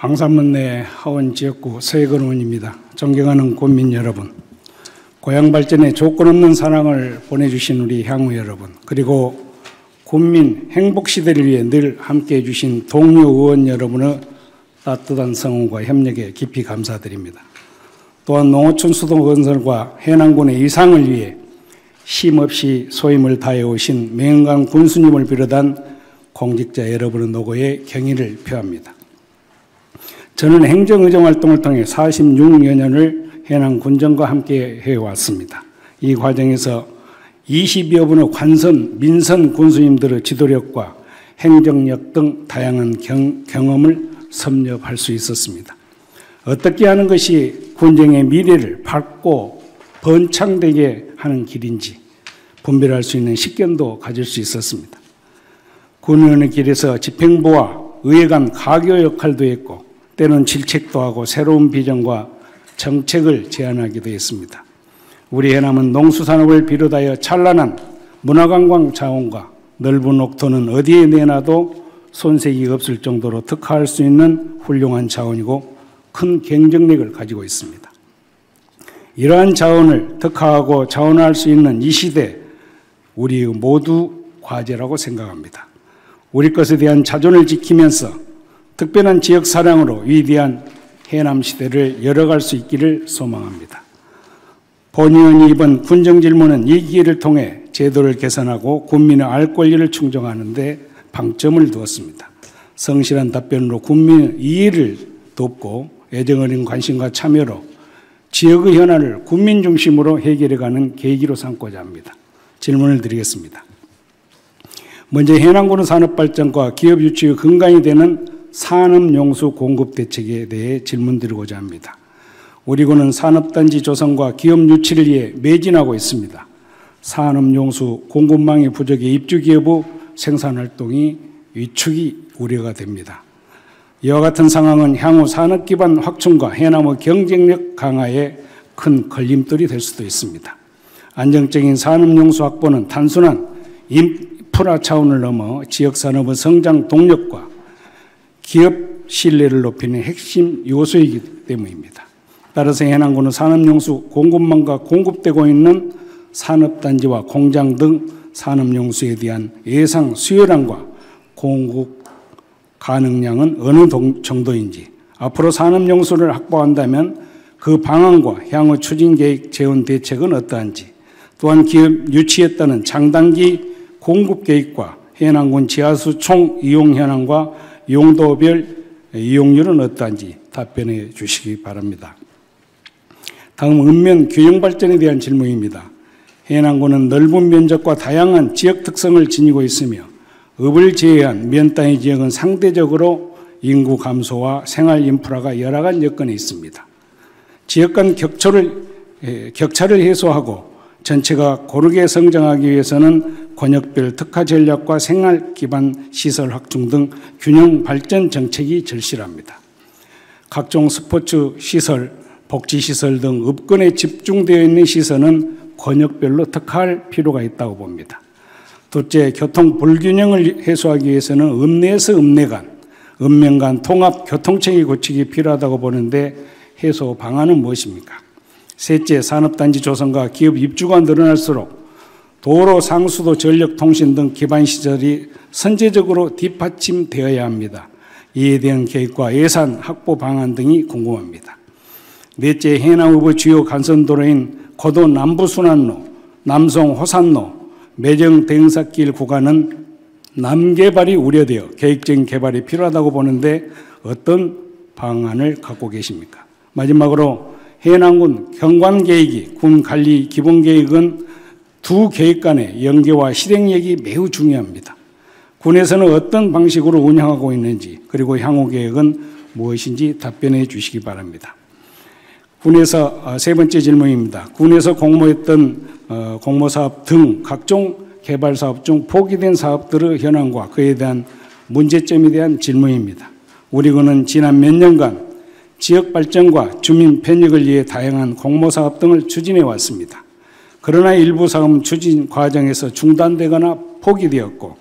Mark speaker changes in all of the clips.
Speaker 1: 황산문 내 하원지역구 서해권 의원입니다. 존경하는 국민 여러분, 고향 발전에 조건 없는 사랑을 보내주신 우리 향후 여러분, 그리고 국민 행복 시대를 위해 늘 함께해 주신 동료 의원 여러분의 따뜻한 성원과 협력에 깊이 감사드립니다. 또한 농어촌 수도 건설과 해남군의 이상을 위해 쉼없이 소임을 다해 오신 맹강 군수님을 비롯한 공직자 여러분의 노고에 경의를 표합니다. 저는 행정의정 활동을 통해 46여 년을 해남 군정과 함께 해왔습니다. 이 과정에서 20여 분의 관선, 민선 군수님들의 지도력과 행정력 등 다양한 경험을 섭렵할 수 있었습니다. 어떻게 하는 것이 군정의 미래를 밝고 번창되게 하는 길인지 분별할 수 있는 식견도 가질 수 있었습니다. 군의원의 길에서 집행부와 의회 간 가교 역할도 했고 때로는 질책도 하고 새로운 비전과 정책을 제안하기도 했습니다. 우리 해남은 농수산업을 비롯하여 찬란한 문화관광 자원과 넓은 옥토는 어디에 내놔도 손색이 없을 정도로 특화할 수 있는 훌륭한 자원이고 큰 경쟁력을 가지고 있습니다. 이러한 자원을 특화하고 자원화할 수 있는 이 시대, 우리 모두 과제라고 생각합니다. 우리 것에 대한 자존을 지키면서 특별한 지역 사랑으로 위대한 해남 시대를 열어갈 수 있기를 소망합니다. 본 의원이 이번 군정 질문은 이 기회를 통해 제도를 개선하고 국민의 알 권리를 충족하는 데 방점을 두었습니다. 성실한 답변으로 국민의 이해를 돕고 애정어린 관심과 참여로 지역의 현안을 국민 중심으로 해결해가는 계기로 삼고자 합니다. 질문을 드리겠습니다. 먼저 해남군의 산업발전과 기업 유치의 근간이 되는 산업용수 공급 대책에 대해 질문드리고자 합니다. 우리 군은 산업단지 조성과 기업 유치를 위해 매진하고 있습니다. 산업용수 공급망의 부족에 입주기업의 생산활동이 위축이 우려가 됩니다. 이와 같은 상황은 향후 산업기반 확충과 해남의 경쟁력 강화에 큰 걸림돌이 될 수도 있습니다. 안정적인 산업용수 확보는 단순한 인프라 차원을 넘어 지역산업의 성장 동력과 기업 신뢰를 높이는 핵심 요소이기 때문입니다. 따라서 해남군은 산업용수 공급망과 공급되고 있는 산업단지와 공장 등 산업용수에 대한 예상 수요량과 공급 가능량은 어느 정도인지, 앞으로 산업용수를 확보한다면 그 방안과 향후 추진계획 재원 대책은 어떠한지, 또한 기업 유치에 따른 장단기 공급계획과 해남군 지하수 총 이용 현황과 용도별 이용률은 어떠한지 답변해 주시기 바랍니다. 다음 읍면 교영 발전에 대한 질문입니다. 해남군은 넓은 면적과 다양한 지역 특성을 지니고 있으며 읍을 제외한 면 땅의 지역은 상대적으로 인구 감소와 생활 인프라가 열악한 여건에 있습니다. 지역 간 격차를 해소하고 전체가 고르게 성장하기 위해서는 권역별 특화 전략과 생활 기반 시설 확충 등 균형 발전 정책이 절실합니다. 각종 스포츠 시설, 복지 시설 등 읍권에 집중되어 있는 시설은 권역별로 특화할 필요가 있다고 봅니다. 둘째, 교통 불균형을 해소하기 위해서는 읍내에서 읍내 간, 읍면 간 통합 교통체계 구축이 필요하다고 보는데 해소 방안은 무엇입니까? 셋째, 산업단지 조성과 기업 입주가 늘어날수록 도로, 상수도, 전력, 통신 등 기반시설이 선제적으로 뒷받침되어야 합니다. 이에 대한 계획과 예산, 확보 방안 등이 궁금합니다. 넷째, 해남읍의 주요 간선도로인 고도 남부순환로, 남송 호산로, 매정 대흥사길 구간은 남개발이 우려되어 계획적인 개발이 필요하다고 보는데 어떤 방안을 갖고 계십니까? 마지막으로 해남군 경관계획이 군 관리 기본계획은 두 계획 간의 연계와 실행력이 매우 중요합니다. 군에서는 어떤 방식으로 운영하고 있는지, 그리고 향후 계획은 무엇인지 답변해 주시기 바랍니다. 군에서 세 번째 질문입니다. 군에서 공모했던 공모사업 등 각종 개발사업 중 포기된 사업들의 현황과 그에 대한 문제점에 대한 질문입니다. 우리 군은 지난 몇 년간 지역 발전과 주민 편익을 위해 다양한 공모사업 등을 추진해 왔습니다. 그러나 일부 사업 추진 과정에서 중단되거나 포기되었고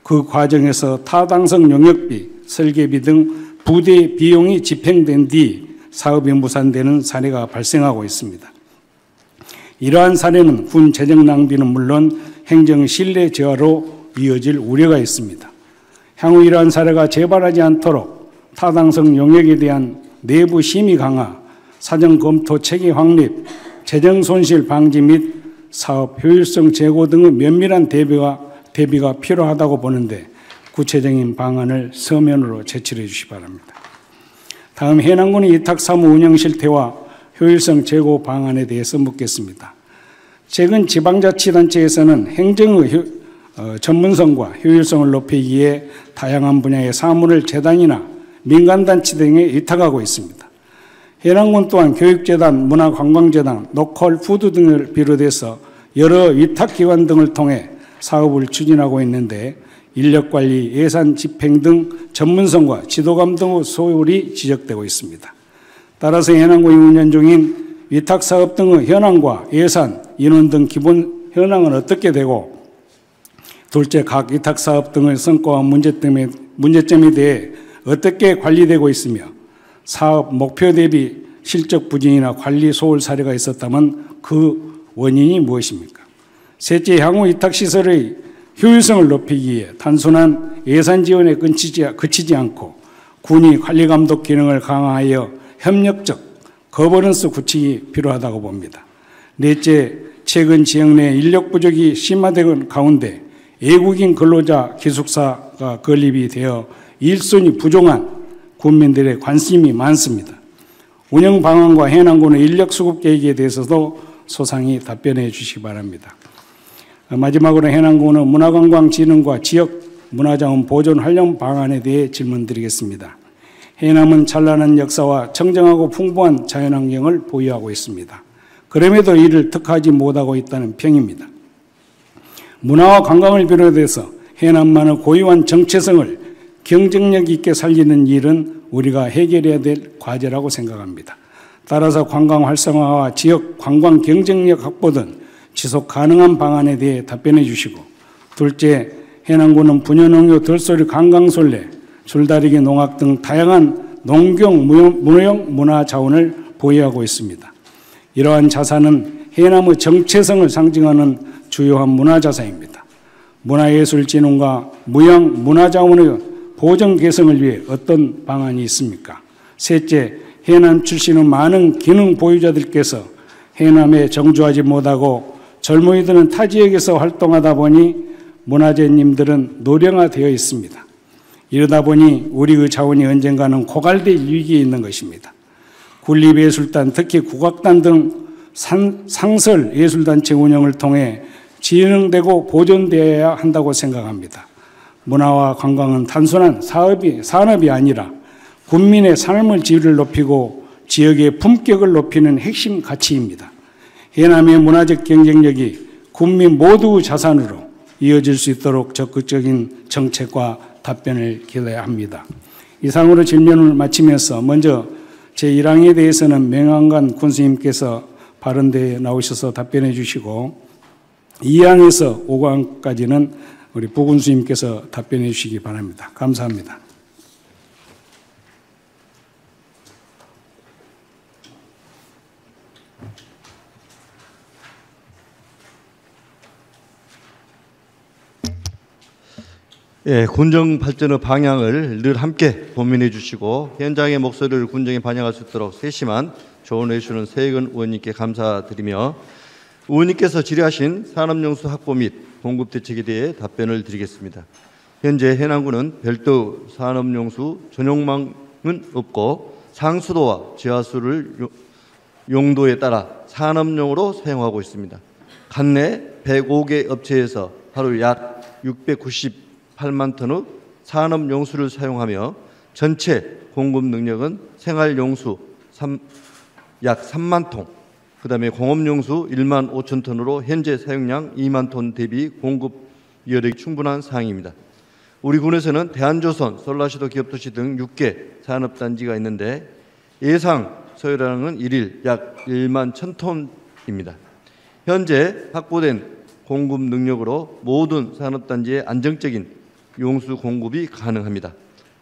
Speaker 1: 그 과정에서 타당성 용역비, 설계비 등 부대 비용이 집행된 뒤 사업이 무산되는 사례가 발생하고 있습니다. 이러한 사례는 군 재정 낭비는 물론 행정 신뢰 저하로 이어질 우려가 있습니다. 향후 이러한 사례가 재발하지 않도록 타당성 영역에 대한 내부 심의 강화, 사전 검토 체계 확립, 재정 손실 방지 및 사업 효율성 제고 등의 면밀한 대비가 필요하다고 보는데 구체적인 방안을 서면으로 제출해 주시기 바랍니다. 다음 해남군의 위탁사무 운영 실태와 효율성 제고 방안에 대해서 묻겠습니다. 최근 지방자치단체에서는 행정의 전문성과 효율성을 높이기 위해 다양한 분야의 사무를 재단이나 민간단체 등에 위탁하고 있습니다. 해남군 또한 교육재단, 문화관광재단, 로컬 푸드 등을 비롯해서 여러 위탁기관 등을 통해 사업을 추진하고 있는데 인력관리, 예산 집행 등 전문성과 지도감 등의 소홀이 지적되고 있습니다. 따라서 해남군이 운영 중인 위탁사업 등의 현황과 예산, 인원 등 기본 현황은 어떻게 되고 둘째, 각 위탁사업 등의 성과와 문제점에 대해 어떻게 관리되고 있으며 사업 목표 대비 실적 부진이나 관리 소홀 사례가 있었다면 그 원인이 무엇입니까? 셋째, 향후 위탁시설의 효율성을 높이기 위해 단순한 예산 지원에 그치지 않고 군이 관리감독 기능을 강화하여 협력적 거버넌스 구축이 필요하다고 봅니다. 넷째, 최근 지역 내 인력 부족이 심화되는 가운데 외국인 근로자 기숙사가 건립이 되어 일손이 부족한 군민들의 관심이 많습니다. 운영 방안과 해남군의 인력 수급 계획에 대해서도 소상히 답변해 주시기 바랍니다. 마지막으로 해남군의 문화관광진흥과 지역 문화자원 보존 활용 방안에 대해 질문드리겠습니다. 해남은 찬란한 역사와 청정하고 풍부한 자연환경을 보유하고 있습니다. 그럼에도 이를 특화하지 못하고 있다는 평입니다. 문화와 관광을 비롯해서 해남만의 고유한 정체성을 경쟁력 있게 살리는 일은 우리가 해결해야 될 과제라고 생각합니다. 따라서 관광 활성화와 지역 관광 경쟁력 확보 등 지속 가능한 방안에 대해 답변해 주시고, 둘째, 해남군은 분여농교, 들소리, 관광솔래, 줄다리기, 농악 등 다양한 농경, 무역, 문화 자원을 보유하고 있습니다. 이러한 자산은 해남의 정체성을 상징하는 주요한 문화자산입니다. 문화예술진흥과 무형 문화자원의 보존 개선을 위해 어떤 방안이 있습니까? 셋째, 해남 출신의 많은 기능 보유자들께서 해남에 정주하지 못하고 젊은이들은 타 지역에서 활동하다 보니 문화재님들은 노령화되어 있습니다. 이러다 보니 우리의 자원이 언젠가는 고갈될 위기에 있는 것입니다. 군립예술단, 특히 국악단 등 상설 예술단체 운영을 통해 진흥되고 보존되어야 한다고 생각합니다. 문화와 관광은 단순한 산업이 아니라 국민의 삶의 질을 높이고 지역의 품격을 높이는 핵심 가치입니다. 해남의 문화적 경쟁력이 국민 모두의 자산으로 이어질 수 있도록 적극적인 정책과 답변을 기대해야 합니다. 이상으로 질문을 마치면서 먼저 제1항에 대해서는 명한관 군수님께서 발언대에 나오셔서 답변해 주시고 2항에서 5항까지는 우리 부군수님께서 답변해 주시기 바랍니다. 감사합니다.
Speaker 2: 예, 군정 발전의 방향을 늘 함께 고민해 주시고 현장의 목소리를 군정에 반영할 수 있도록 세심한 조언해 주시는 세익은 의원님께 감사드리며 의원님께서 질의하신 산업용수 확보 및 공급 대책에 대해 답변을 드리겠습니다. 현재 해남군은 별도 산업용수 전용망은 없고 상수도와 지하수를 용도에 따라 산업용으로 사용하고 있습니다. 관내 105개 업체에서 하루 약 698만 톤의 산업용수를 사용하며 전체 공급 능력은 생활용수 약 3만 톤, 그 다음에 공업용수 1만 5천 톤으로 현재 사용량 2만 톤 대비 공급 여력이 충분한 상황입니다. 우리 군에서는 대한조선, 솔라시도 기업도시 등 6개 산업단지가 있는데 예상 소요량은 1일 약 1만 1,000톤입니다. 현재 확보된 공급 능력으로 모든 산업단지에 안정적인 용수 공급이 가능합니다.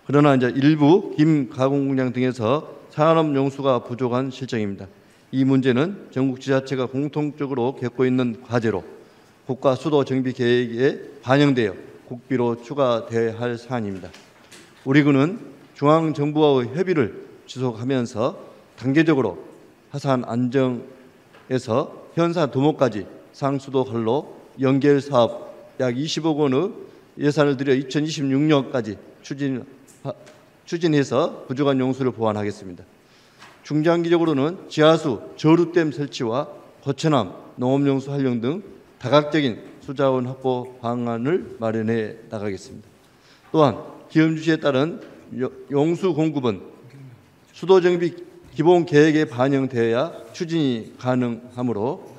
Speaker 2: 그러나 이제 일부 김 가공 공장 등에서 산업 용수가 부족한 실정입니다. 이 문제는 전국 지자체가 공통적으로 겪고 있는 과제로 국가 수도 정비 계획에 반영되어 국비로 추가되어야 할 사안입니다. 우리 군은 중앙 정부와의 협의를 지속하면서 단계적으로 하산 안정에서 현사 도모까지 상수도 활로 연결 사업 약 20억 원의 예산을 들여 2026년까지 추진해서 부족한 용수를 보완하겠습니다. 중장기적으로는 지하수 저루댐 설치와 거처남 농업용수 활용 등 다각적인 수자원 확보 방안을 마련해 나가겠습니다. 또한 기업 유치에 따른 용수 공급은 수도 정비 기본 계획에 반영되어야 추진이 가능하므로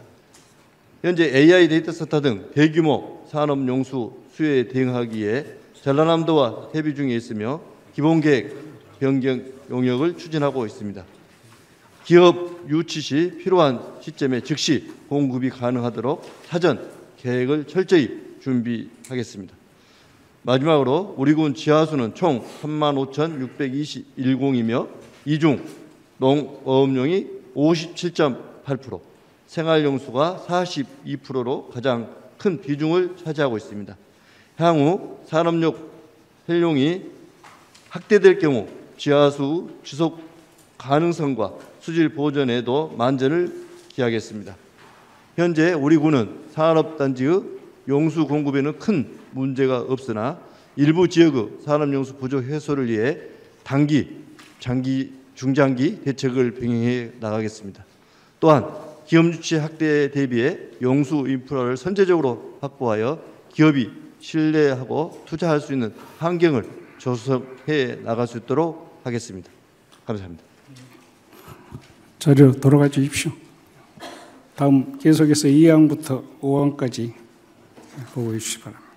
Speaker 2: 현재 AI 데이터 센터 등 대규모 산업 용수 수요에 대응하기에 전라남도와 협의 중에 있으며 기본 계획 변경 용역을 추진하고 있습니다. 기업 유치 시 필요한 시점에 즉시 공급이 가능하도록 사전 계획을 철저히 준비하겠습니다. 마지막으로 우리 군 지하수는 총 35,621공이며 이 중 농어업용이 57.8%, 생활용수가 42%로 가장 큰 비중을 차지하고 있습니다. 향후 산업용 활용이 확대될 경우 지하수 지속 가능성과 수질 보존에도 만전을 기하겠습니다. 현재 우리 군은 산업단지의 용수 공급에는 큰 문제가 없으나 일부 지역의 산업용수 부족 해소를 위해 단기, 장기, 중장기 대책을 병행해 나가겠습니다. 또한 기업 유치 확대에 대비해 용수 인프라를 선제적으로 확보하여 기업이 신뢰하고 투자할 수 있는 환경을 조성해 나갈 수 있도록 하겠습니다. 감사합니다.
Speaker 1: 자리로 돌아가 주십시오. 다음 계속해서 2항부터 5항까지 보고해 주시기 바랍니다.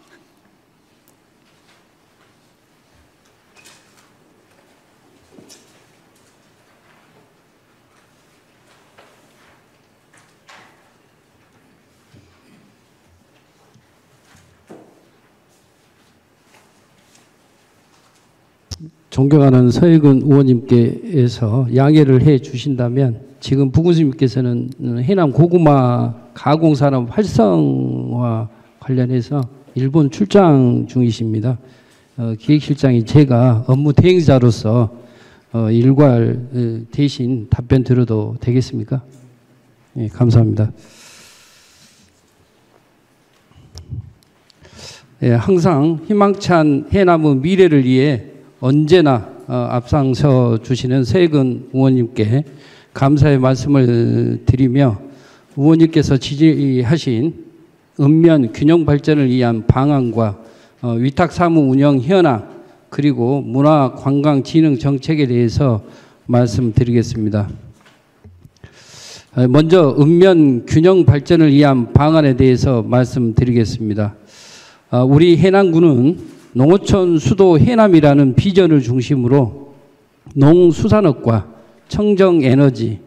Speaker 3: 존경하는 서해근 의원님께서 양해를 해 주신다면 지금 부군수님께서는 해남 고구마 가공산업 활성화 관련해서 일본 출장 중이십니다. 기획실장인 제가 업무 대행자로서 일괄 대신 답변 드려도 되겠습니까? 예, 감사합니다. 예, 항상 희망찬 해남의 미래를 위해 언제나 앞장서 주시는 서해근 의원님께 감사의 말씀을 드리며 의원님께서 지지하신 읍면 균형 발전을 위한 방안과 위탁 사무 운영 현황 그리고 문화 관광 진흥 정책에 대해서 말씀드리겠습니다. 먼저 읍면 균형 발전을 위한 방안에 대해서 말씀드리겠습니다. 우리 해남군은 농어촌 수도 해남이라는 비전을 중심으로 농수산업과 청정에너지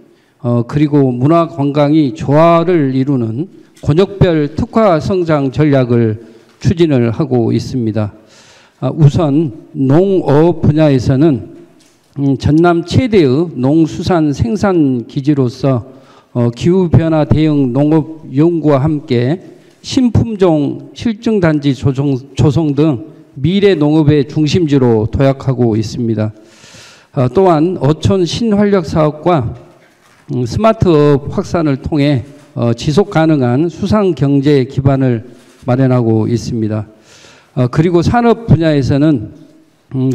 Speaker 3: 그리고 문화관광이 조화를 이루는 권역별 특화 성장 전략을 추진을 하고 있습니다. 우선 농업 분야에서는 전남 최대의 농수산 생산 기지로서 기후변화 대응 농업연구와 함께 신품종 실증단지 조성 등 미래 농업의 중심지로 도약하고 있습니다. 또한 어촌 신활력 사업과 스마트업 확산을 통해 지속 가능한 수상 경제 기반을 마련하고 있습니다. 그리고 산업 분야에서는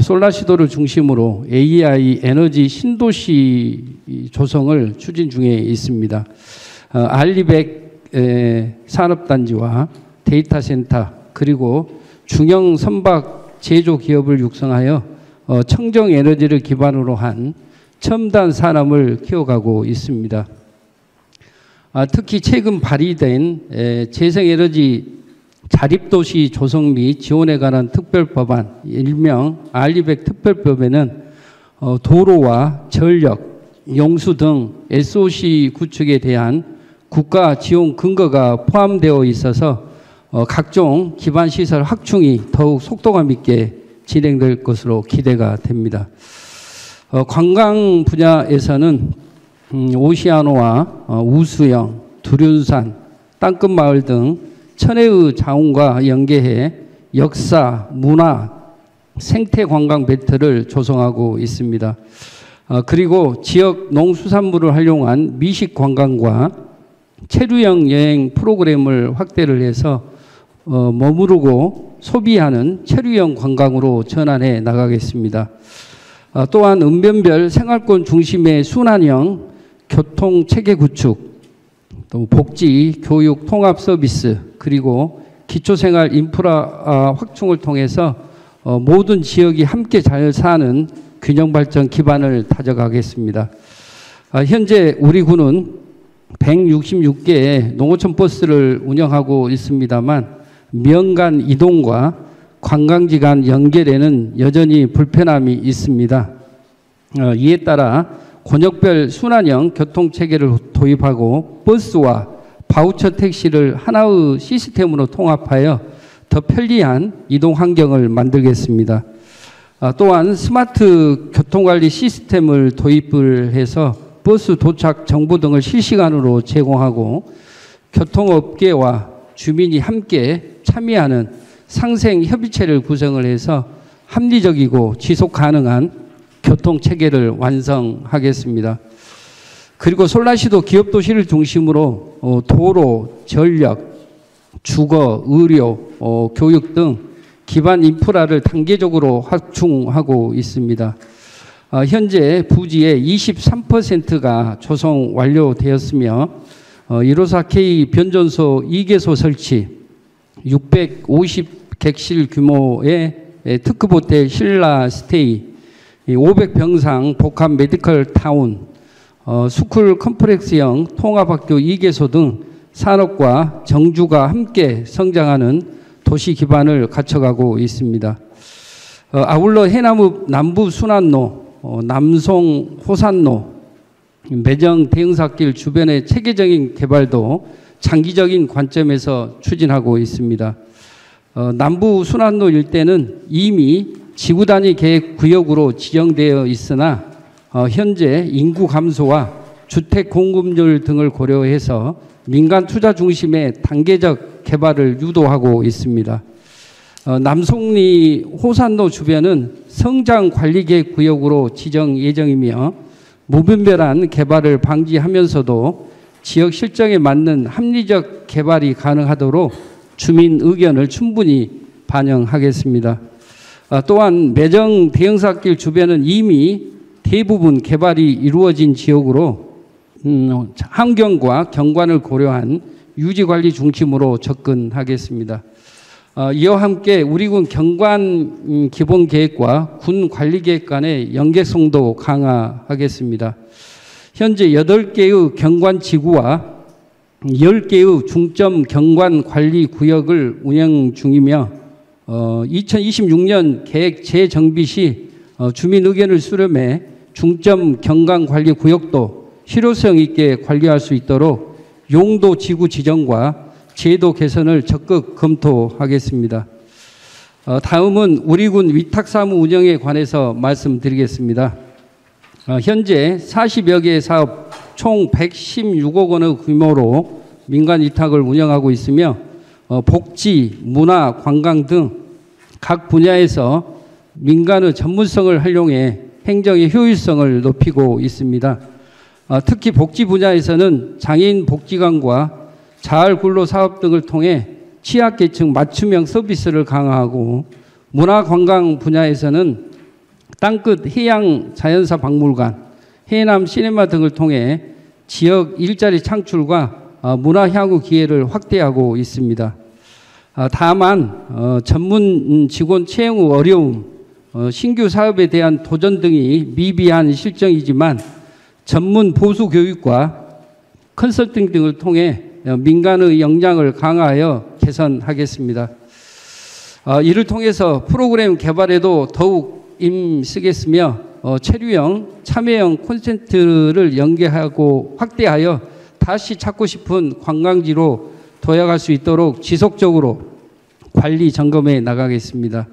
Speaker 3: 솔라시도를 중심으로 AI 에너지 신도시 조성을 추진 중에 있습니다. 알리백 산업단지와 데이터 센터 그리고 중형 선박 제조 기업을 육성하여 청정 에너지를 기반으로 한 첨단 산업을 키워가고 있습니다. 특히 최근 발의된 재생에너지 자립도시 조성 및 지원에 관한 특별법안, 일명 알리백 특별법에는 도로와 전력, 용수 등 SOC 구축에 대한 국가 지원 근거가 포함되어 있어서 각종 기반시설 확충이 더욱 속도감 있게 진행될 것으로 기대가 됩니다. 관광 분야에서는 오시아노와 우수영, 두륜산, 땅끝마을 등 천혜의 자원과 연계해 역사, 문화, 생태 관광 벨트를 조성하고 있습니다. 그리고 지역 농수산물을 활용한 미식 관광과 체류형 여행 프로그램을 확대를 해서 머무르고 소비하는 체류형 관광으로 전환해 나가겠습니다. 또한 읍면별 생활권 중심의 순환형 교통 체계 구축, 또 복지, 교육, 통합 서비스, 그리고 기초생활 인프라 확충을 통해서 모든 지역이 함께 잘 사는 균형 발전 기반을 다져가겠습니다. 현재 우리 군은 166개의 농어촌 버스를 운영하고 있습니다만 면 간 이동과 관광지 간 연결에는 여전히 불편함이 있습니다. 이에 따라 권역별 순환형 교통체계를 도입하고 버스와 바우처 택시를 하나의 시스템으로 통합하여 더 편리한 이동 환경을 만들겠습니다. 또한 스마트 교통관리 시스템을 도입을 해서 버스 도착 정보 등을 실시간으로 제공하고 교통업계와 주민이 함께 참여하는 상생협의체를 구성을 해서 합리적이고 지속 가능한 교통체계를 완성하겠습니다. 그리고 솔라시도 기업도시를 중심으로 도로, 전력, 주거, 의료, 교육 등 기반 인프라를 단계적으로 확충하고 있습니다. 현재 부지의 23%가 조성 완료되었으며 154K 변전소 2개소 설치, 650객실 규모의 특급 호텔 신라 스테이, 500병상 복합 메디컬 타운, 스쿨 컴플렉스형 통합학교 2개소 등 산업과 정주가 함께 성장하는 도시 기반을 갖춰가고 있습니다. 아울러 해남 남부 순환로, 남송 호산로, 매정 대흥사길 주변의 체계적인 개발도 장기적인 관점에서 추진하고 있습니다. 남부 순환로 일대는 이미 지구 단위 계획 구역으로 지정되어 있으나 현재 인구 감소와 주택 공급률 등을 고려해서 민간 투자 중심의 단계적 개발을 유도하고 있습니다. 남송리 호산로 주변은 성장 관리 계획 구역으로 지정 예정이며 무분별한 개발을 방지하면서도 지역 실정에 맞는 합리적 개발이 가능하도록 주민 의견을 충분히 반영하겠습니다. 또한 매정 대형사길 주변은 이미 대부분 개발이 이루어진 지역으로 환경과 경관을 고려한 유지관리 중심으로 접근하겠습니다. 이와 함께 우리 군 경관 기본계획과 군 관리계획 간의 연계성도 강화하겠습니다. 현재 8개의 경관지구와 10개의 중점 경관관리구역을 운영 중이며 2026년 계획 재정비 시 주민 의견을 수렴해 중점 경관관리구역도 실효성 있게 관리할 수 있도록 용도 지구 지정과 제도 개선을 적극 검토하겠습니다. 다음은 우리 군 위탁사무 운영에 관해서 말씀드리겠습니다. 현재 40여 개의 사업 총 116억 원의 규모로 민간 위탁을 운영하고 있으며 복지, 문화, 관광 등 각 분야에서 민간의 전문성을 활용해 행정의 효율성을 높이고 있습니다. 특히 복지 분야에서는 장애인 복지관과 자활근로 사업 등을 통해 취약계층 맞춤형 서비스를 강화하고 문화관광 분야에서는 땅끝 해양 자연사 박물관, 해남 시네마 등을 통해 지역 일자리 창출과 문화 향후 기회를 확대하고 있습니다. 다만 전문 직원 채용 후 어려움, 신규 사업에 대한 도전 등이 미비한 실정이지만 전문 보수 교육과 컨설팅 등을 통해 민간의 역량을 강화하여 개선하겠습니다. 이를 통해서 프로그램 개발에도 더욱 힘쓰겠으며 체류형, 참여형 콘텐츠를 연계하고 확대하여 다시 찾고 싶은 관광지로 도약할 수 있도록 지속적으로 관리 점검해 나가겠습니다.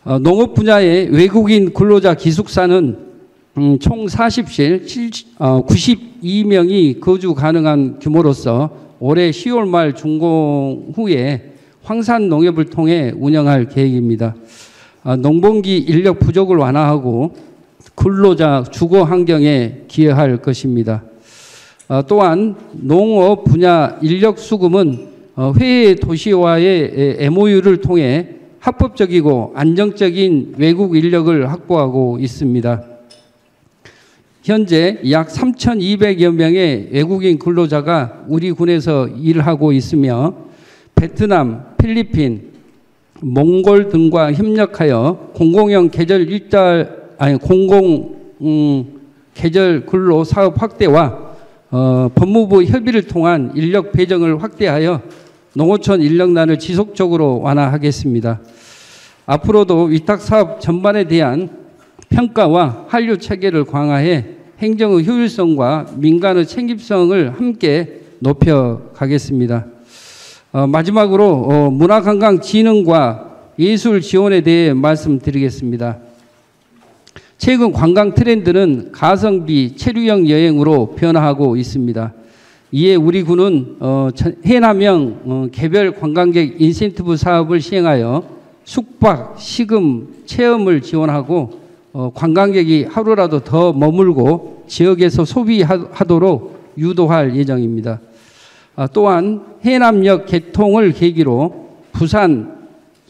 Speaker 3: 농업 분야의 외국인 근로자 기숙사는 총 40실 92명이 거주 가능한 규모로서 올해 10월 말 준공 후에 황산 농협을 통해 운영할 계획입니다. 농번기 인력 부족을 완화하고 근로자 주거 환경에 기여할 것입니다. 또한 농업 분야 인력 수급은 회계 도시와의 MOU를 통해 합법적이고 안정적인 외국 인력을 확보하고 있습니다. 현재 약 3,200여 명의 외국인 근로자가 우리 군에서 일하고 있으며 베트남, 필리핀, 몽골 등과 협력하여 공공 계절 근로 사업 확대와 법무부 협의를 통한 인력 배정을 확대하여 농어촌 인력난을 지속적으로 완화하겠습니다. 앞으로도 위탁 사업 전반에 대한 평가와 한류 체계를 강화해 행정의 효율성과 민간의 책임성을 함께 높여가겠습니다. 마지막으로 문화관광진흥과 예술 지원에 대해 말씀드리겠습니다. 최근 관광 트렌드는 가성비 체류형 여행으로 변화하고 있습니다. 이에 우리 군은 해남형 개별 관광객 인센티브 사업을 시행하여 숙박, 식음, 체험을 지원하고 관광객이 하루라도 더 머물고 지역에서 소비하도록 유도할 예정입니다. 또한 해남역 개통을 계기로 부산,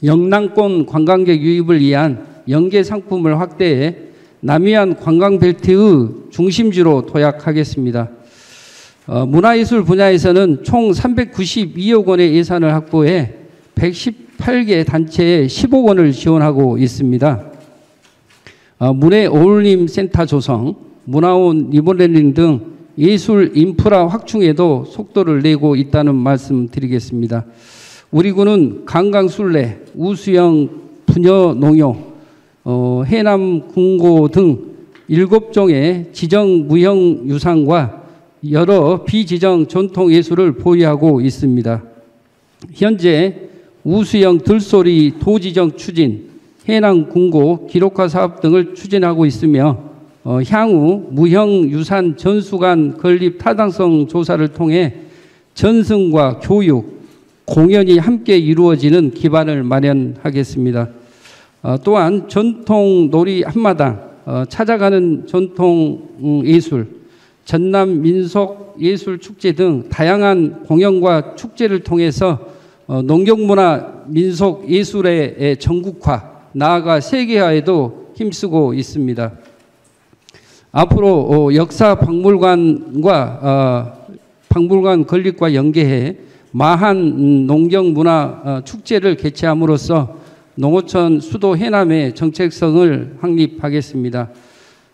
Speaker 3: 영남권 관광객 유입을 위한 연계 상품을 확대해 남해안 관광벨트의 중심지로 도약하겠습니다. 문화예술 분야에서는 총 392억 원의 예산을 확보해 118개 단체에 10억 원을 지원하고 있습니다. 문해 어울림 센터 조성, 문화원 리모델링 등 예술 인프라 확충에도 속도를 내고 있다는 말씀 드리겠습니다. 우리 군은 강강술래, 우수영, 부녀농요, 해남 궁고 등 7종의 지정 무형 유산과 여러 비지정 전통 예술을 보유하고 있습니다. 현재 우수영 들소리 도지정 추진, 해남 궁고 기록화 사업 등을 추진하고 있으며 향후 무형 유산 전수관 건립 타당성 조사를 통해 전승과 교육, 공연이 함께 이루어지는 기반을 마련하겠습니다. 또한 전통 놀이 한마당, 찾아가는 전통 예술, 전남 민속 예술 축제 등 다양한 공연과 축제를 통해서 농경문화 민속 예술의 전국화, 나아가 세계화에도 힘쓰고 있습니다. 앞으로 역사 박물관과 박물관 건립과 연계해 마한 농경문화 축제를 개최함으로써 농어촌 수도 해남의 정체성을 확립하겠습니다.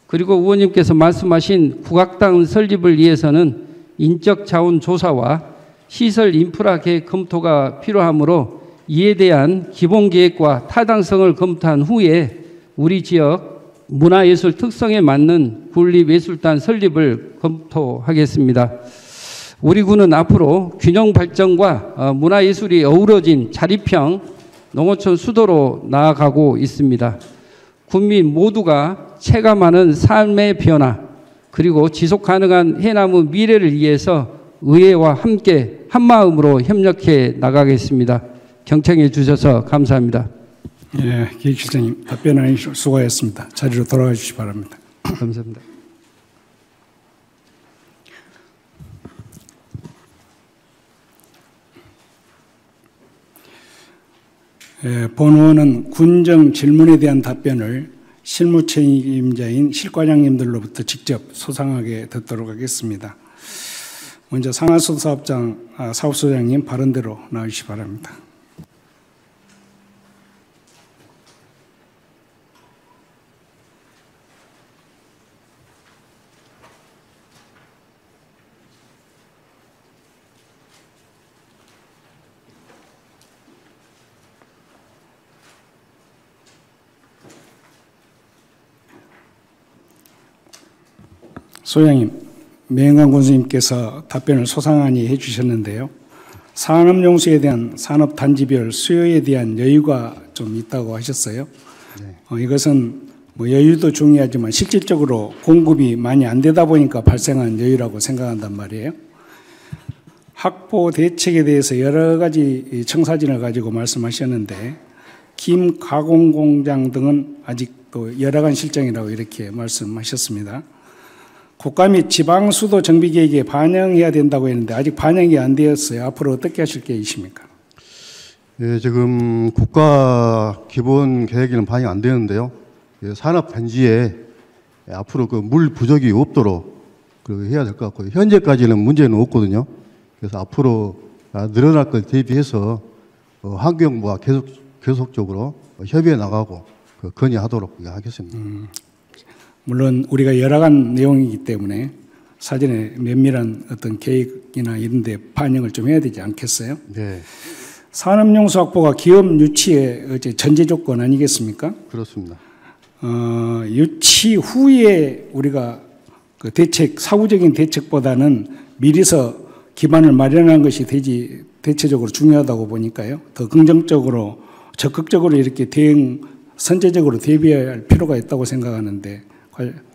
Speaker 3: 그리고 의원님께서 말씀하신 국악당 설립을 위해서는 인적 자원 조사와 시설 인프라 계획 검토가 필요하므로 이에 대한 기본 계획과 타당성을 검토한 후에 우리 지역 문화예술 특성에 맞는 군립예술단 설립을 검토하겠습니다. 우리 군은 앞으로 균형 발전과 문화예술이 어우러진 자립형 농어촌 수도로 나아가고 있습니다. 국민 모두가 체감하는 삶의 변화 그리고 지속 가능한 해남의 미래를 위해서 의회와 함께 한마음으로 협력해 나가겠습니다. 경청해 주셔서 감사합니다.
Speaker 1: 예, 기획실장님 답변 수고하셨습니다. 자리로 돌아가 주시기 바랍니다.
Speaker 3: 감사합니다.
Speaker 1: 본 의원은 군정 질문에 대한 답변을 실무 책임자인 실과장님들로부터 직접 소상하게 듣도록 하겠습니다. 먼저 상하수 사업소장님 발언대로 나와주시기 바랍니다. 소장님, 매영강 군수님께서 답변을 소상하니 해주셨는데요. 산업용수에 대한 산업단지별 수요에 대한 여유가 좀 있다고 하셨어요. 이것은 뭐 여유도 중요하지만 실질적으로 공급이 많이 안 되다 보니까 발생한 여유라고 생각한단 말이에요. 확보 대책에 대해서 여러 가지 청사진을 가지고 말씀하셨는데 김 가공 공장 등은 아직도 열악한 실정이라고 이렇게 말씀하셨습니다. 국가 및 지방 수도 정비 계획에 반영해야 된다고 했는데 아직 반영이 안 되었어요. 앞으로 어떻게 하실 계획이십니까?
Speaker 4: 예, 지금 국가 기본 계획에는 반영 안 되는데요. 산업 단지에 앞으로 그 물 부족이 없도록 해야 될 것 같고요. 현재까지는 문제는 없거든요. 그래서 앞으로 늘어날 걸 대비해서 환경부와 계속적으로 협의해 나가고 건의하도록 하겠습니다.
Speaker 1: 물론 우리가 열악한 내용이기 때문에 사전에 면밀한 어떤 계획이나 이런 데 반영을 좀 해야 되지 않겠어요?
Speaker 4: 네.
Speaker 1: 산업용수 확보가 기업 유치의 전제 조건 아니겠습니까?
Speaker 4: 그렇습니다.
Speaker 1: 유치 후에 우리가 그 대책, 사후적인 대책보다는 미리서 기반을 마련하는 것이 대체적으로 중요하다고 보니까요. 더 긍정적으로, 적극적으로 이렇게 선제적으로 대비할 필요가 있다고 생각하는데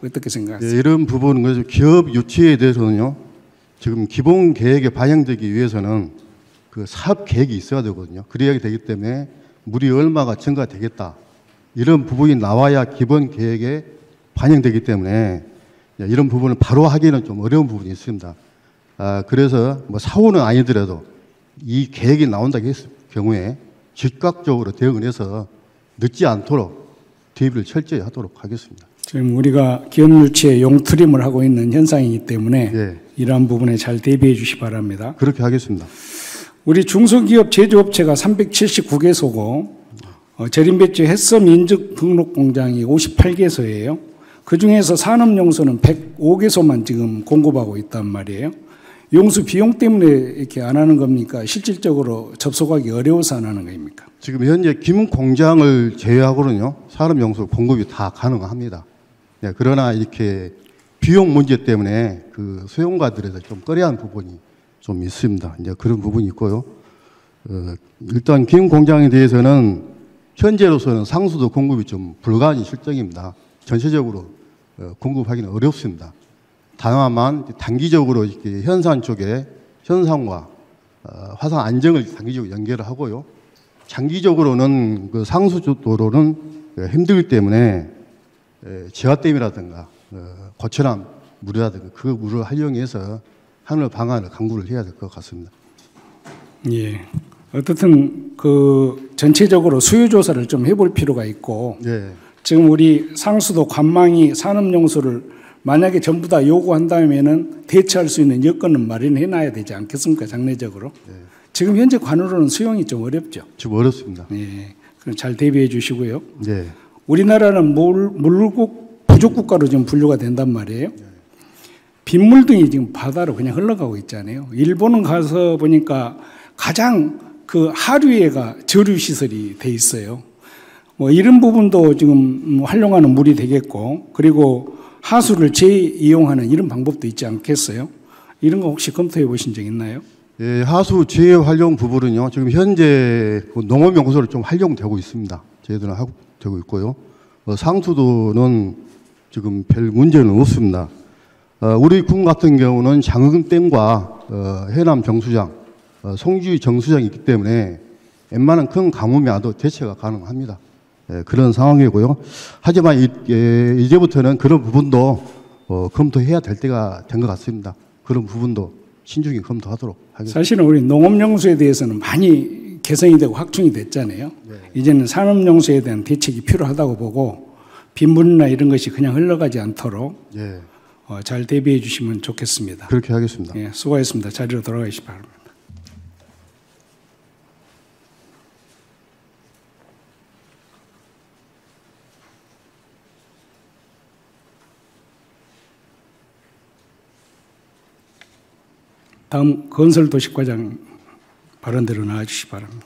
Speaker 1: 어떻게 생각하세요?
Speaker 4: 네, 이런 부분은 기업 유치에 대해서는요. 지금 기본 계획에 반영되기 위해서는 그 사업 계획이 있어야 되거든요. 그래야 되기 때문에 물이 얼마가 증가되겠다. 이런 부분이 나와야 기본 계획에 반영되기 때문에 이런 부분을 바로 하기는 좀 어려운 부분이 있습니다. 그래서 뭐 사후는 아니더라도 이 계획이 나온다고 했을 경우에 즉각적으로 대응을 해서 늦지 않도록 대비를 철저히 하도록 하겠습니다.
Speaker 1: 지금 우리가 기업 유치에 용트림을 하고 있는 현상이기 때문에
Speaker 4: 예.
Speaker 1: 이러한 부분에 잘 대비해 주시 바랍니다.
Speaker 4: 그렇게 하겠습니다.
Speaker 1: 우리 중소기업 제조업체가 379개소고 절임배추 햇섬 인증 등록 공장이 58개소예요. 그중에서 산업용수는 105개소만 지금 공급하고 있단 말이에요. 용수 비용 때문에 이렇게 안 하는 겁니까? 실질적으로 접속하기 어려워서 안 하는 겁니까?
Speaker 4: 지금 현재 김 공장을 제외하고는요, 산업용수 공급이 다 가능합니다. 네, 그러나 이렇게 비용 문제 때문에 그 수용가들에서 좀 꺼려하는 부분이 좀 있습니다. 이제 그런 부분이 있고요. 일단 김 공장에 대해서는 현재로서는 상수도 공급이 좀 불가한 실정입니다. 전체적으로 공급하기는 어렵습니다. 다만 단기적으로 이렇게 현산 쪽에 현상과 화산 안정을 단기적으로 연결을 하고요. 장기적으로는 그 상수도로는 힘들기 때문에 지하댐이라든가 거처남 물이라든가 그 물을 활용해서 하늘 방안을 강구를 해야 될 것 같습니다.
Speaker 1: 예. 어떻든 그 전체적으로 수요 조사를 좀 해볼 필요가 있고
Speaker 4: 네.
Speaker 1: 지금 우리 상수도 관망이 산업용수를 만약에 전부 다 요구한다면은 대처할 수 있는 여건은 마련해 놔야 되지 않겠습니까? 장래적으로.
Speaker 4: 네.
Speaker 1: 지금 현재 관으로는 수용이 좀 어렵죠.
Speaker 4: 좀 어렵습니다.
Speaker 1: 예. 그럼 잘 대비해 주시고요.
Speaker 4: 네.
Speaker 1: 우리나라는 물국 부족 국가로 지금 분류가 된단 말이에요. 빗물 등이 지금 바다로 그냥 흘러가고 있잖아요. 일본은 가서 보니까 가장 그 하류에가 저류 시설이 돼 있어요. 뭐 이런 부분도 지금 활용하는 물이 되겠고, 그리고 하수를 재이용하는 이런 방법도 있지 않겠어요? 이런 거 혹시 검토해 보신 적 있나요?
Speaker 4: 예, 하수 재활용 부분은요, 지금 현재 농업용수로 좀 활용되고 있습니다. 저희들은 하고 되고 있고요. 상수도는 지금 별 문제는 없습니다. 우리 군 같은 경우는 장흥댐과 해남 정수장, 송주의 정수장이 있기 때문에 웬만한 큰 가뭄이 와도 대처가 가능합니다. 그런 상황이고요. 하지만 이제부터는 그런 부분도 검토해야 될 때가 된 것 같습니다. 그런 부분도 신중히 검토하도록 하겠습니다.
Speaker 1: 사실은 우리 농업용수에 대해서는 많이 개선이 되고 확충이 됐잖아요.
Speaker 4: 네.
Speaker 1: 이제는 산업용수에 대한 대책이 필요하다고 보고 빗물이나 이런 것이 그냥 흘러가지 않도록
Speaker 4: 예.
Speaker 1: 잘 대비해 주시면 좋겠습니다.
Speaker 4: 그렇게 하겠습니다.
Speaker 1: 예, 수고하셨습니다. 자리로 돌아가시기 바랍니다. 다음 건설도시과장 발언대로 나와주시기 바랍니다.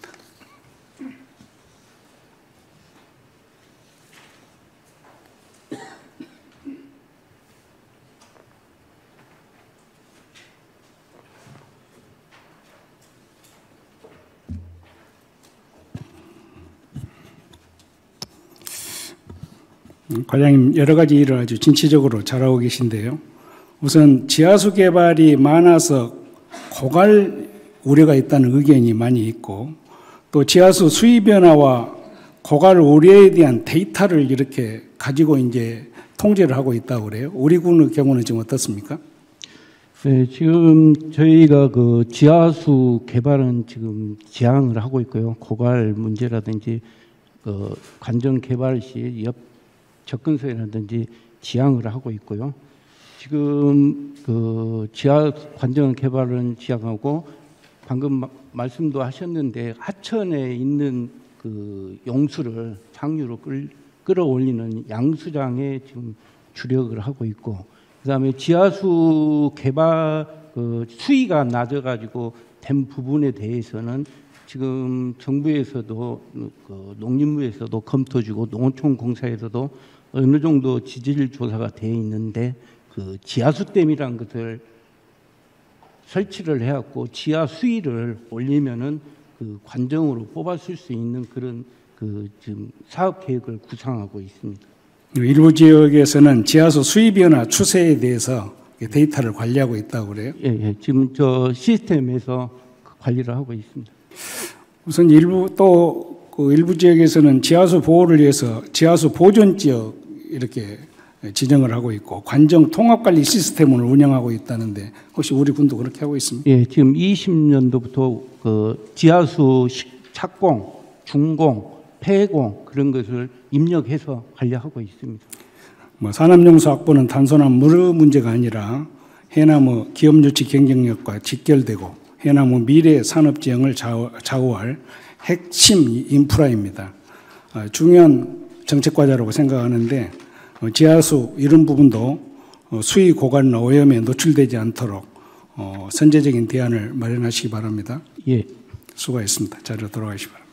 Speaker 1: 과장님 여러 가지 일을 아주 진취적으로 잘하고 계신데요. 우선 지하수 개발이 많아서 고갈 우려가 있다는 의견이 많이 있고, 또 지하수 수위 변화와 고갈 우려에 대한 데이터를 이렇게 가지고 이제 통제를 하고 있다고 그래요. 우리 군의 경우는 지금 어떻습니까?
Speaker 5: 네, 지금 저희가 그 지하수 개발은 지금 지향을 하고 있고요. 고갈 문제라든지 그 관정 개발 시 옆 접근소라든지 지향을 하고 있고요. 지금 그 지하 관정 개발은 지향하고, 방금 말씀도 하셨는데 하천에 있는 그 용수를 상류로 끌어올리는 양수장에 지금 주력을 하고 있고, 그다음에 지하수 개발 그 수위가 낮아가지고 된 부분에 대해서는 지금 정부에서도 그 농림부에서도 검토 주고 농어촌공사에서도 어느 정도 지질 조사가 돼 있는데, 그 지하수댐이라는 것을 설치를 해갖고 지하 수위를 올리면은 그 관정으로 뽑았을 수 있는 그런 그 지금 사업 계획을 구상하고 있습니다.
Speaker 1: 일부 지역에서는 지하수 수위 변화 추세에 대해서 데이터를 관리하고 있다고 그래요?
Speaker 5: 예, 예. 지금 저 시스템에서 관리를 하고 있습니다.
Speaker 1: 우선 일부 지역에서는 지하수 보호를 위해서 지하수 보존 지역 이렇게 지정을 하고 있고, 관정 통합 관리 시스템을 운영하고 있다는데 혹시 우리 군도 그렇게 하고 있습니까?
Speaker 5: 예, 지금 20년도부터 그 지하수 착공, 준공, 폐공 그런 것을 입력해서 관리하고 있습니다.
Speaker 1: 산업용수 확보는 단순한 물 문제가 아니라 해나무 기업 유치 경쟁력과 직결되고 해나무 미래 산업 지형을 좌우할 핵심 인프라입니다. 중요한 정책 과제라고 생각하는데, 지하수 이런 부분도 수위 고갈이나 오염에 노출되지 않도록 선제적인 대안을 마련하시기 바랍니다.
Speaker 5: 예.
Speaker 1: 수고하셨습니다. 자리로 돌아가시기 바랍니다.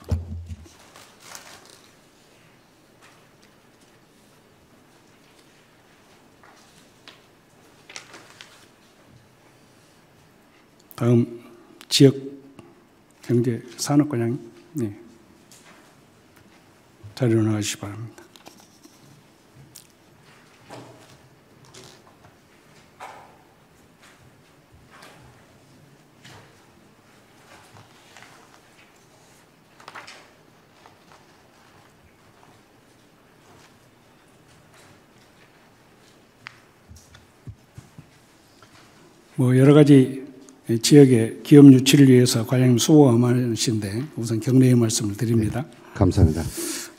Speaker 1: 다음 지역 경제 산업과장님, 네. 자리로 나가시기 바랍니다. 여러 가지 지역의 기업 유치를 위해서 과장님 수고가 많으신데 우선 격려의 말씀을 드립니다.
Speaker 6: 네, 감사합니다.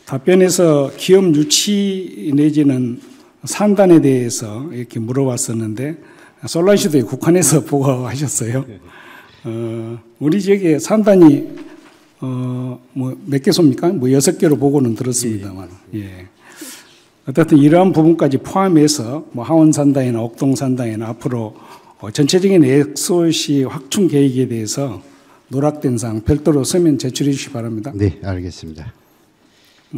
Speaker 1: 답변에서 기업 유치 내지는 산단에 대해서 이렇게 물어봤었는데 솔라시도에 국한해서 보고하셨어요. 우리 지역에 산단이 몇 개소입니까? 6개로 보고는 들었습니다만. 예. 어쨌든 이러한 부분까지 포함해서 하원산단이나 옥동산단이나 앞으로 전체적인 SOC 확충 계획에 대해서 누락된 사항 별도로 서면 제출해 주시기 바랍니다.
Speaker 6: 네, 알겠습니다.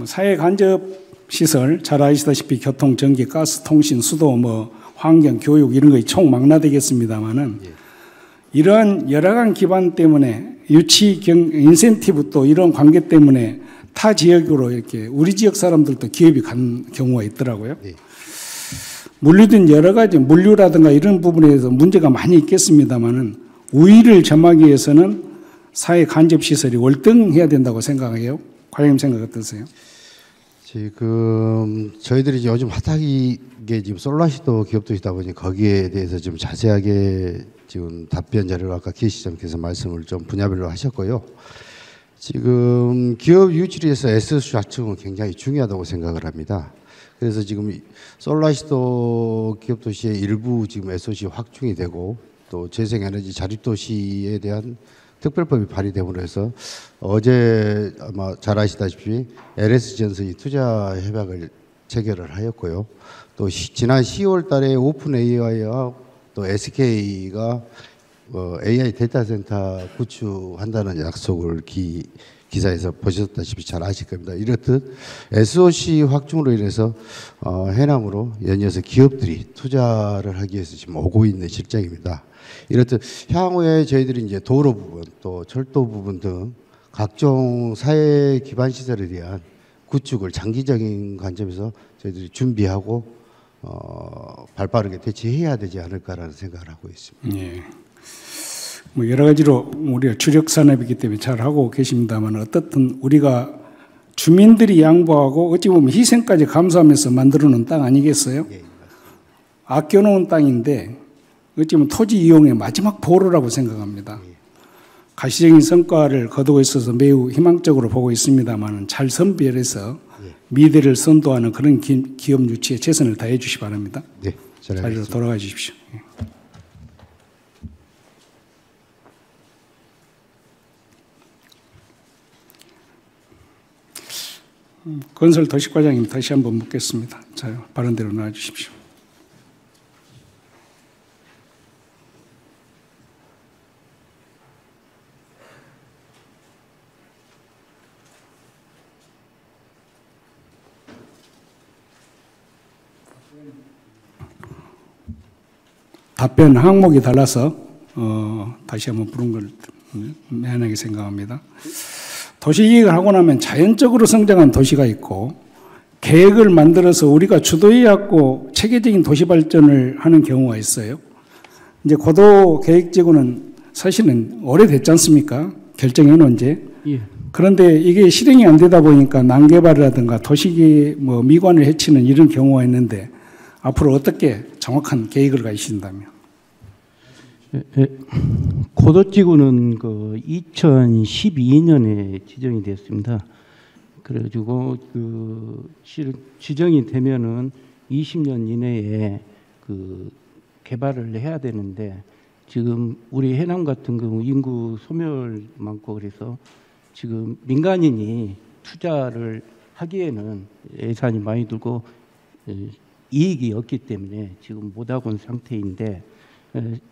Speaker 1: 사회 간접 시설 잘 아시다시피 교통, 전기, 가스, 통신, 수도, 환경, 교육 이런 것이 총망라되겠습니다만은 이러한 여러 가지 기반 때문에 유치 인센티브 또 이런 관계 때문에 타 지역으로 이렇게 우리 지역 사람들도 기업이 간 경우가 있더라고요.
Speaker 6: 네.
Speaker 1: 물류든 여러 가지 물류라든가 이런 부분에서 문제가 많이 있겠습니다만은 우위를 점하기 위해서는 사회 간접 시설이 월등해야 된다고 생각해요. 과장님 생각 어떠세요?
Speaker 6: 지금 저희들이 요즘 핫하게 지금 솔라시도 기업도시다 보니 거기에 대해서 좀 자세하게 지금 답변 자료를 아까 계시장께서 말씀을 좀 분야별로 하셨고요. 지금 기업 유치를 위해서 SOC 확충은 굉장히 중요하다고 생각을 합니다. 그래서 지금 솔라시도 기업도시의 일부 지금 SOC 확충이 되고 또 재생에너지 자립도시에 대한 특별법이 발의됨으로 해서 어제 아마 잘 아시다시피 LS전선이 투자 협약을 체결을 하였고요. 또 지난 10월 달에 오픈 AI와 또 SK가 AI 데이터 센터 구축한다는 약속을 기사에서 보셨다시피 잘 아실 겁니다. 이렇듯 SOC 확충으로 인해서 해남으로 연이어서 기업들이 투자를 하기 위해서 지금 오고 있는 실정입니다. 이렇듯 향후에 저희들이 이제 도로 부분 또 철도 부분 등 각종 사회 기반 시설에 대한 구축을 장기적인 관점에서 저희들이 준비하고 발빠르게 대처해야 되지 않을까라는 생각을 하고 있습니다.
Speaker 1: 예. 뭐 여러 가지로 우리가 주력 산업이기 때문에 잘 하고 계십니다만 어떻든 우리가 주민들이 양보하고 어찌 보면 희생까지 감수하면서 만들어놓은 땅 아니겠어요?
Speaker 6: 예,
Speaker 1: 아껴놓은 땅인데 어찌 보면 토지 이용의 마지막 보루라고 생각합니다. 가시적인 성과를 거두고 있어서 매우 희망적으로 보고 있습니다만 잘 선별해서 미래를 선도하는 그런 기업 유치에 최선을 다해 주시기 바랍니다.
Speaker 6: 네,
Speaker 1: 자리로 돌아가 주십시오. 건설도시과장님 다시 한번 묻겠습니다. 자, 바른대로 나와 주십시오. 답변 항목이 달라서 다시 한번 부른 걸 미안하게 생각합니다. 도시계획을 하고 나면 자연적으로 성장한 도시가 있고 계획을 만들어서 우리가 주도해갖고 체계적인 도시 발전을 하는 경우가 있어요. 이제 고도 계획지구는 사실은 오래됐지 않습니까? 결정해 놓은 지.
Speaker 5: 예.
Speaker 1: 그런데 이게 실행이 안 되다 보니까 난개발이라든가 도시 미관을 해치는 이런 경우가 있는데 앞으로 어떻게 정확한 계획을 가지신다면?
Speaker 5: 고도지구는 그 2012년에 지정이 됐습니다. 그래가지고 그 지정이 되면은 20년 이내에 그 개발을 해야 되는데 지금 우리 해남 같은 경우 인구 소멸 많고 그래서 지금 민간인이 투자를 하기에는 예산이 많이 들고 이익이 없기 때문에 지금 못하고 있는 상태인데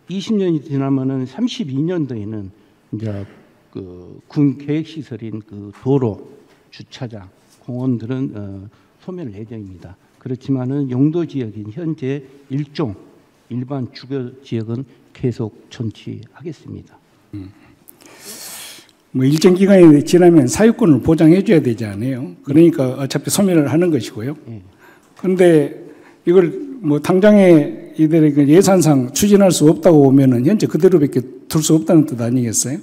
Speaker 5: 20년이 지나면은 32년도에는 이제 그 군 계획 시설인 그 도로, 주차장, 공원들은 소멸 예정입니다. 그렇지만은 용도 지역인 현재 일종 일반 주거 지역은 계속 존치하겠습니다.
Speaker 1: 뭐 일정 기간이 지나면 사유권을 보장해 줘야 되지 않아요? 그러니까 어차피 소멸을 하는 것이고요. 그런데 이걸 뭐 당장에 이들에게 예산상 추진할 수 없다고 보면은 현재 그대로밖에 둘 수 없다는 뜻 아니겠어요?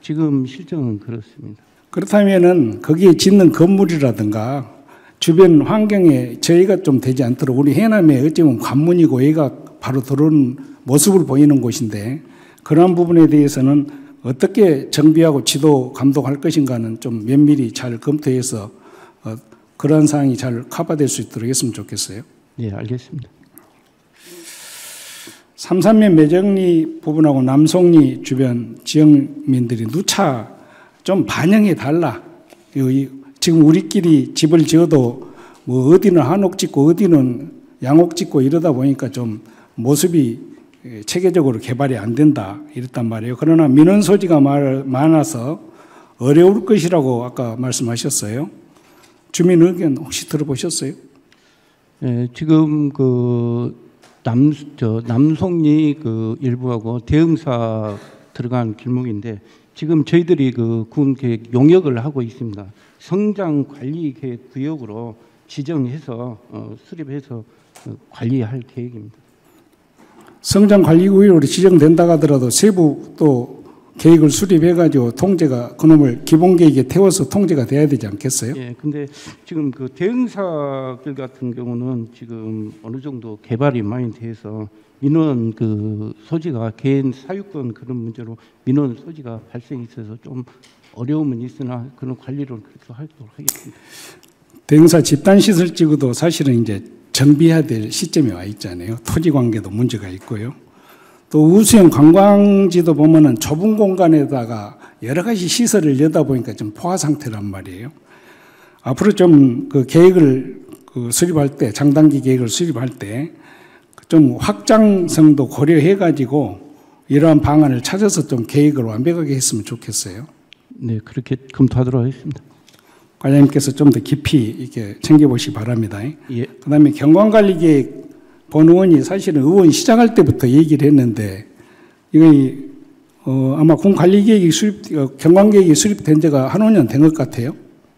Speaker 5: 지금 실정은 그렇습니다.
Speaker 1: 그렇다면은 거기에 짓는 건물이라든가 주변 환경에 저희가 좀 되지 않도록 우리 해남에 어찌 보면 관문이고 얘가 바로 들어오는 모습을 보이는 곳인데 그러한 부분에 대해서는 어떻게 정비하고 지도 감독할 것인가는 좀 면밀히 잘 검토해서 그러한 사항이 잘 커버될 수 있도록 했으면 좋겠어요.
Speaker 5: 네, 알겠습니다.
Speaker 1: 삼산면 매정리 부분하고 남송리 주변 지역민들이 누차 좀 반영해 달라. 지금 우리끼리 집을 지어도 뭐 어디는 한옥 짓고 어디는 양옥 짓고 이러다 보니까 좀 모습이 체계적으로 개발이 안 된다 이랬단 말이에요. 그러나 민원 소지가 많아서 어려울 것이라고 아까 말씀하셨어요. 주민 의견 혹시 들어보셨어요?
Speaker 5: 네, 지금 그 남송리 그 일부하고 대흥사 들어간 길목인데 지금 저희들이 그 군 계획 용역을 하고 있습니다. 성장 관리 계획 구역으로 지정해서 수립해서 관리할 계획입니다.
Speaker 1: 성장 관리 구역으로 지정된다 하더라도 세부 또 계획을 수립해가지고 통제가 그놈을 기본 계획에 태워서 통제가 돼야 되지 않겠어요?
Speaker 5: 예, 근데 지금 그 대흥사길 같은 경우는 지금 어느 정도 개발이 많이 돼서 민원 그 소지가 개인 사유권 그런 문제로 민원 소지가 발생이 있어서 좀 어려움은 있으나 그런 관리를 그렇게 하도록 하겠습니다.
Speaker 1: 대흥사 집단시설지구도 사실은 이제 정비해야 될 시점에 와 있잖아요. 토지 관계도 문제가 있고요. 또 우수형 관광지도 보면은 좁은 공간에다가 여러 가지 시설을 여다 보니까 좀 포화 상태란 말이에요. 앞으로 좀 그 계획을 수립할 때, 장단기 계획을 수립할 때 좀 확장성도 고려해가지고 이러한 방안을 찾아서 좀 계획을 완벽하게 했으면 좋겠어요.
Speaker 5: 네, 그렇게 검토하도록 하겠습니다.
Speaker 1: 과장님께서 좀 더 깊이 이렇게 챙겨보시기 바랍니다.
Speaker 5: 예.
Speaker 1: 그다음에 경관관리계획 본 의원이 사실은 의원 시작할 때부터 얘기를 했는데 이거 아마 군 관리계획이 경관계획이 수립된 지가 한 5년 된 것 같아요.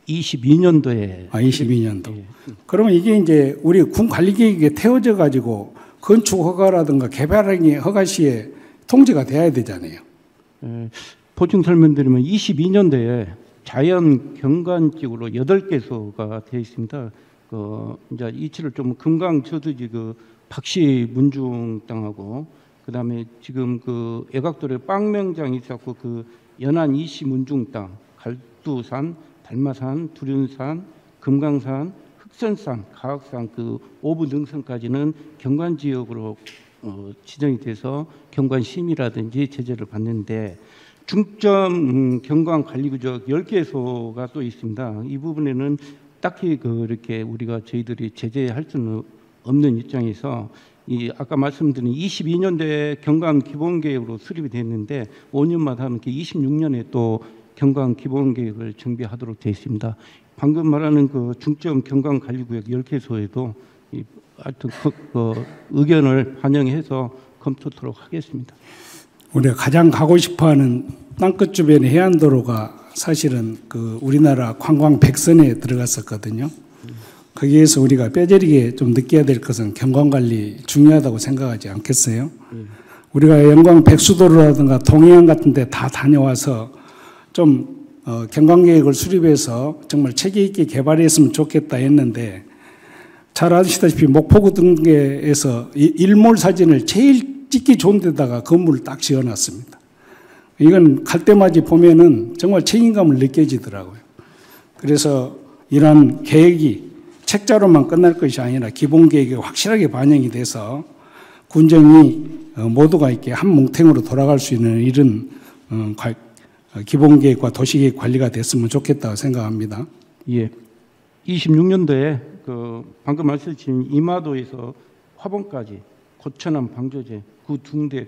Speaker 5: 22년도에.
Speaker 1: 22년도.
Speaker 5: 예.
Speaker 1: 그러면 이게 이제 우리 군 관리 계획에 태워져 가지고 건축 허가라든가 개발행위 허가 시에 통지가 돼야 되잖아요.
Speaker 5: 보충 설명드리면 22년도에 자연 경관지구로 8개소가 되어 있습니다. 이제 이치를 좀 금강 저수지 박씨 문중 땅하고 그다음에 지금 애각도에 빵명장이 있었고 연안 이씨 문중 땅, 갈두산, 달마산, 두륜산, 금강산, 흑선산, 가악산 오부 능선까지는 경관지역으로 지정이 돼서 경관심의라든지 제재를 받는데 중점 경관관리구역 10개소가 또 있습니다. 이 부분에는 딱히 이렇게 우리가 저희들이 제재할 수는 없는 입장에서 아까 말씀드린 22년도에 경관 기본계획으로 수립이 됐는데 5년마다 함께 26년에 또 경관 기본계획을 정비하도록 되어 있습니다. 방금 말하는 중점 경관관리구역 10개소에도 하여튼 의견을 반영해서 검토토록 하겠습니다.
Speaker 1: 우리가 가장 가고 싶어하는 땅끝 주변의 해안도로가 사실은 우리나라 관광 100선에 들어갔었거든요. 거기에서 우리가 뼈저리게 좀 느껴야 될 것은 경관관리 중요하다고 생각하지 않겠어요? 우리가 영광 백수도로라든가 동해안 같은 데 다 다녀와서 좀 경관계획을 수립해서 정말 체계 있게 개발했으면 좋겠다 했는데 잘 아시다시피 목포구 등계에서 일몰 사진을 제일 찍기 좋은 데다가 건물을 딱 지어놨습니다. 이건 갈 때마다 보면은 정말 책임감을 느껴지더라고요. 그래서 이러한 계획이 책자로만 끝날 것이 아니라 기본 계획에 확실하게 반영이 돼서 군정이 모두가 이렇게 한 뭉탱으로 돌아갈 수 있는 이런 기본 계획과 도시 계획 관리가 됐으면 좋겠다고 생각합니다.
Speaker 5: 예. 26년도에 방금 말씀하신 이마도에서 화봉까지 고천암 방조제 둥대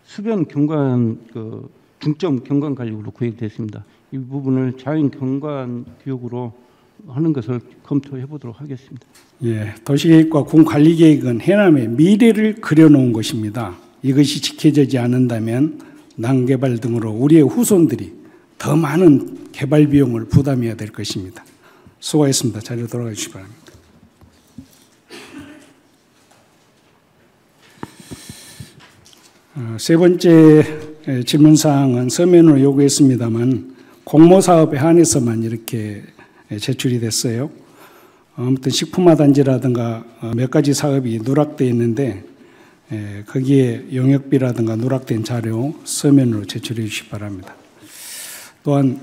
Speaker 5: 수변 경관 중점 경관 관리구로 구획됐습니다. 이 부분을 자연 경관 구역으로 하는 것을 검토해 보도록 하겠습니다.
Speaker 1: 예, 도시계획과 군 관리계획은 해남의 미래를 그려놓은 것입니다. 이것이 지켜지지 않는다면 난개발 등으로 우리의 후손들이 더 많은 개발 비용을 부담해야 될 것입니다. 수고하셨습니다. 자리로 돌아가 주시기 바랍니다. 세 번째 질문사항은 서면으로 요구했습니다만 공모사업에 한해서만 이렇게 제출이 됐어요. 아무튼 식품화단지라든가 몇 가지 사업이 누락되어 있는데 거기에 용역비라든가 누락된 자료 서면으로 제출해 주시기 바랍니다. 또한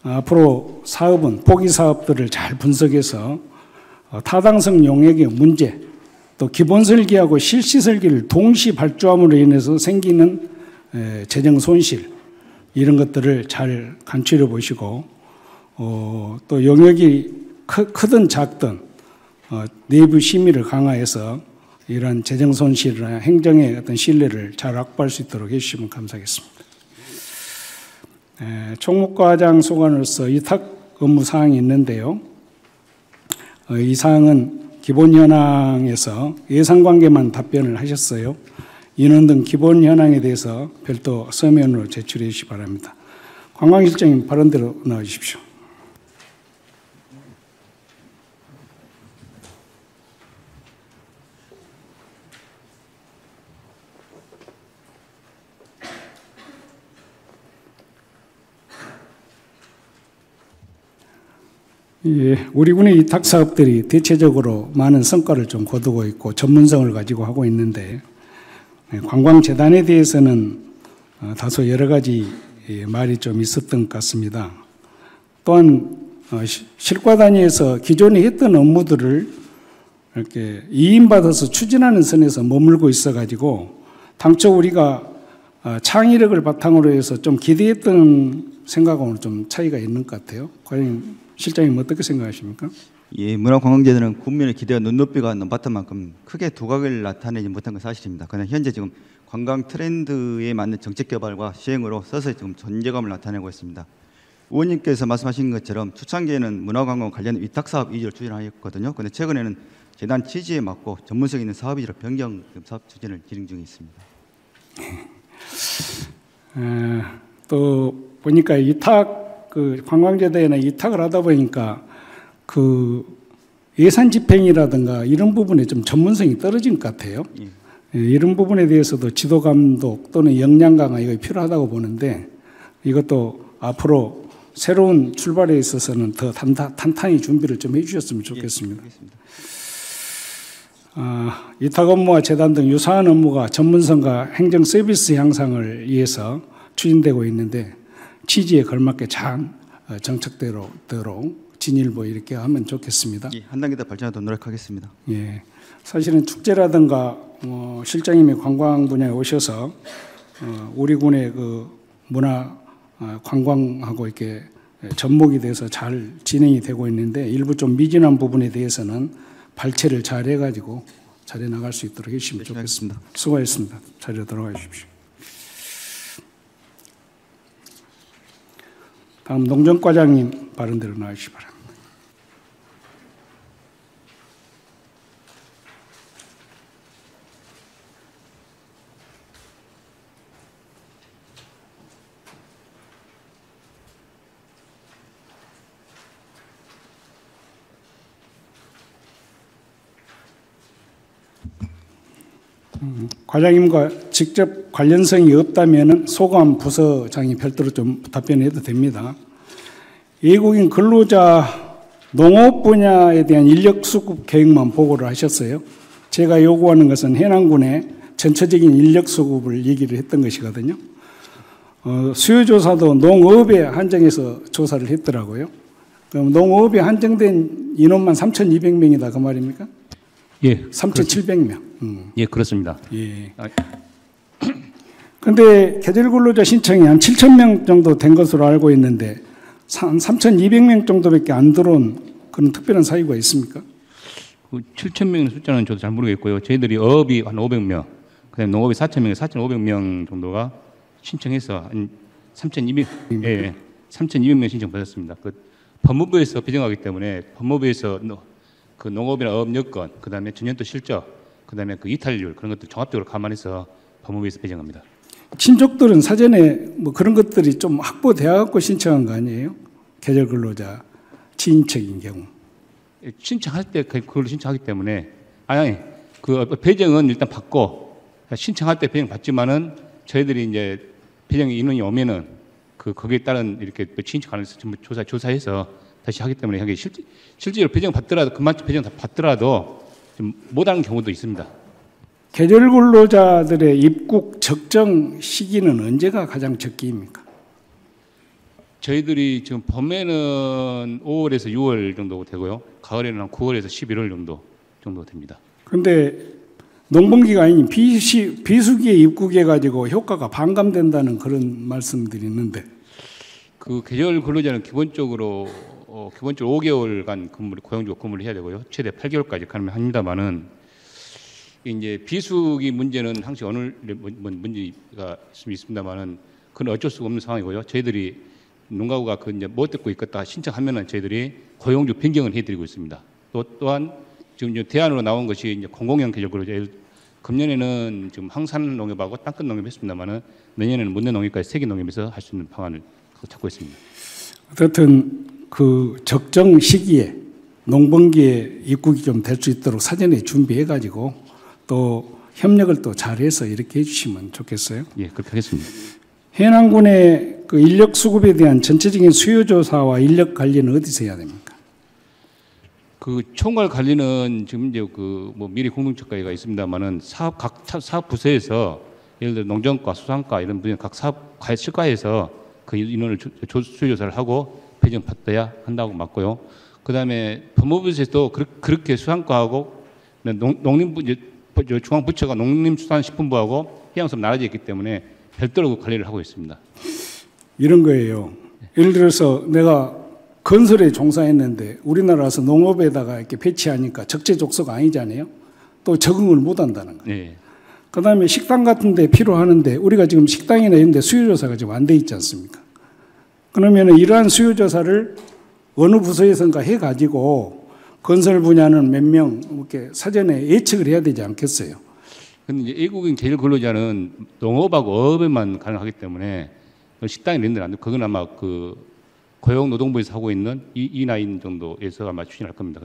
Speaker 1: 앞으로 사업은 포기 사업들을 잘 분석해서 타당성 용역의 문제 또 기본 설계하고 실시 설계를 동시 발주함으로 인해서 생기는 재정 손실 이런 것들을 잘 간추려 보시고 또 영역이 크든 작든 내부 심의를 강화해서 이런 재정 손실이나 행정의 어떤 신뢰를 잘 확보할 수 있도록 해주시면 감사하겠습니다. 총무과장 소관으로서 위탁 업무 사항이 있는데요. 이 사항은 기본 현황에서 예산 관계만 답변을 하셨어요. 인원 등 기본 현황에 대해서 별도 서면으로 제출해 주시기 바랍니다. 관광실장님 발언대로 나와 주십시오. 예, 우리 군의 위탁 사업들이 대체적으로 많은 성과를 좀 거두고 있고 전문성을 가지고 하고 있는데 관광재단에 대해서는 다소 여러 가지 말이 좀 있었던 것 같습니다. 또한 실과 단위에서 기존에 했던 업무들을 이렇게 이인받아서 추진하는 선에서 머물고 있어가지고 당초 우리가 창의력을 바탕으로 해서 좀 기대했던 생각하고는 좀 차이가 있는 것 같아요. 과연 실장님 어떻게 생각하십니까?
Speaker 7: 예, 문화관광재단은 국민의 기대와 눈높이가 높았던 만큼 크게 두각을 나타내지 못한 건 사실입니다. 그러나 현재 지금 관광 트렌드에 맞는 정책 개발과 시행으로 서서히 지금 존재감을 나타내고 있습니다. 의원님께서 말씀하신 것처럼 초창기에는 문화관광 관련 위탁사업 위주로 추진하였거든요. 그런데 최근에는 재단 취지에 맞고 전문성 있는 사업 위주로 변경 사업 추진을 진행 중에 있습니다. 네.
Speaker 1: 또 보니까 위탁 그 관광재단에 위탁을 하다 보니까 그 예산 집행이라든가 이런 부분에 좀 전문성이 떨어진 것 같아요. 예, 이런 부분에 대해서도 지도 감독 또는 역량 강화 이거 필요하다고 보는데 이것도 앞으로 새로운 출발에 있어서는 더 탄탄히 준비를 좀 해주셨으면 좋겠습니다. 위탁 업무와 재단 등 유사한 업무가 전문성과 행정 서비스 향상을 위해서 추진되고 있는데 취지에 걸맞게 잘 정착되도록 진일보 이렇게 하면 좋겠습니다.
Speaker 7: 예, 한 단계 더 발전하도록 노력하겠습니다.
Speaker 1: 예, 사실은 축제라든가 실장님이 관광 분야에 오셔서 우리 군의 그 문화 관광하고 이렇게 접목이 돼서 잘 진행이 되고 있는데 일부 좀 미진한 부분에 대해서는 발췌를 잘 해가지고 잘해 나갈 수 있도록 해주시면 좋겠습니다. 수고하셨습니다. 자리로 돌아가 주십시오. 다음 농정과장님 발언대로 나와주시기 바랍니다. 과장님과 직접 관련성이 없다면 소감 부서장이 별도로 좀 답변해도 됩니다. 외국인 근로자 농업 분야에 대한 인력 수급 계획만 보고를 하셨어요. 제가 요구하는 것은 해남군의 전체적인 인력 수급을 얘기를 했던 것이거든요. 수요조사도 농업에 한정해서 조사를 했더라고요. 그럼 농업에 한정된 인원만 3,200명이다 그 말입니까?
Speaker 8: 예,
Speaker 1: 3,700명.
Speaker 8: 예, 그렇습니다.
Speaker 1: 예. 근데 계절 근로자 신청이 한 7,000명 정도 된 것으로 알고 있는데 3,200명 정도밖에 안 들어온 그런 특별한 사유가 있습니까?
Speaker 8: 그 7,000명 숫자는 저도 잘 모르겠고요. 저희들이 어업이 한 500명, 그다음에 농업이 4,000명, 4,500명 정도가 신청해서 한 3,200명 신청 받았습니다. 그 법무부에서 배정하기 때문에 법무부에서 그 농업이나 어업 여건, 그다음에 전년도 실적, 그다음에 그 이탈률 그런 것들 종합적으로 감안해서 법무부에서 배정합니다.
Speaker 1: 친족들은 사전에 뭐 그런 것들이 좀 확보되어 갖고 신청한 거 아니에요? 계절 근로자 친인척인 경우.
Speaker 8: 신청할 때 그걸 신청하기 때문에 그 배정은 일단 받고 신청할 때 배정 받지만은 저희들이 이제 배정 인원이 오면은 거기에 따른 이렇게 친인척 가능성 전부 조사해서 다시 하기 때문에 하기 실제로 배정 받더라도 그만큼 배정 다 받더라도 좀 못하는 경우도 있습니다.
Speaker 1: 계절 근로자들의 입국 적정 시기는 언제가 가장 적기입니까?
Speaker 8: 저희들이 지금 봄에는 5월에서 6월 정도 되고요. 가을에는 한 9월에서 11월 정도 됩니다.
Speaker 1: 그런데 농번기가 아닌 비수기에 입국해 가지고 효과가 반감된다는 그런 말씀들이 있는데
Speaker 8: 그 계절 근로자는 기본적으로 5개월간 고용주가 근무를 해야 되고요. 최대 8개월까지 가능합니다만은 이제 비수기 문제는 항상 어느 문제가 있습니다만은 그건 어쩔 수가 없는 상황이고요. 저희들이 농가구가 이제 못 듣고 있겠다 신청하면은 저희들이 고용주 변경을 해드리고 있습니다. 또한 지금 이제 대안으로 나온 것이 이제 공공형 계절 근로자. 금년에는 지금 항산 농업하고 땅끝 농업 했습니다만은 내년에는 문내 농업까지 세계 농업에서 할 수 있는 방안을 찾고 있습니다.
Speaker 1: 어쨌든 그 적정 시기에 농번기에 입국이 좀 될 수 있도록 사전에 준비해 가지고 또 협력을 또 잘해서 이렇게 해주시면 좋겠어요.
Speaker 8: 예, 그렇게 하겠습니다.
Speaker 1: 해남군의 그 인력 수급에 대한 전체적인 수요 조사와 인력 관리는 어디서 해야 됩니까?
Speaker 8: 그 총괄 관리는 지금 이제 뭐 미리 공동처가 있습니다만은 각 사업 부서에서 예를 들어 농정과, 수산과 이런 분야 각 사업 실과에서 그 인원을 수요 조사를 하고 배정 받아야 한다고 맞고요. 그다음에 법무부에서도 그렇게 수산과하고 농림부 중앙부처가 농림수산식품부하고 해양수업 나눠져 있기 때문에 별도로 관리를 하고 있습니다.
Speaker 1: 이런 거예요. 예를 들어서 내가 건설에 종사했는데 우리나라에서 농업에다가 이렇게 배치하니까 적재적소가 아니잖아요. 또 적응을 못 한다는 거예요.
Speaker 8: 네.
Speaker 1: 그다음에 식당 같은 데 필요하는데 우리가 지금 식당이나 이런 데 수요조사가 지금 안 돼 있지 않습니까? 그러면 이러한 수요조사를 어느 부서에선가 해가지고 건설 분야는 몇 명 이렇게 사전에 예측을 해야 되지 않겠어요?
Speaker 8: 근데 이제 외국인 계절 근로자는 농업하고 어업에만 가능하기 때문에 식당 이런 데는 안 돼. 그건 아마 고용노동부에서 하고 있는 E9 정도에서 아마 추진할 겁니다.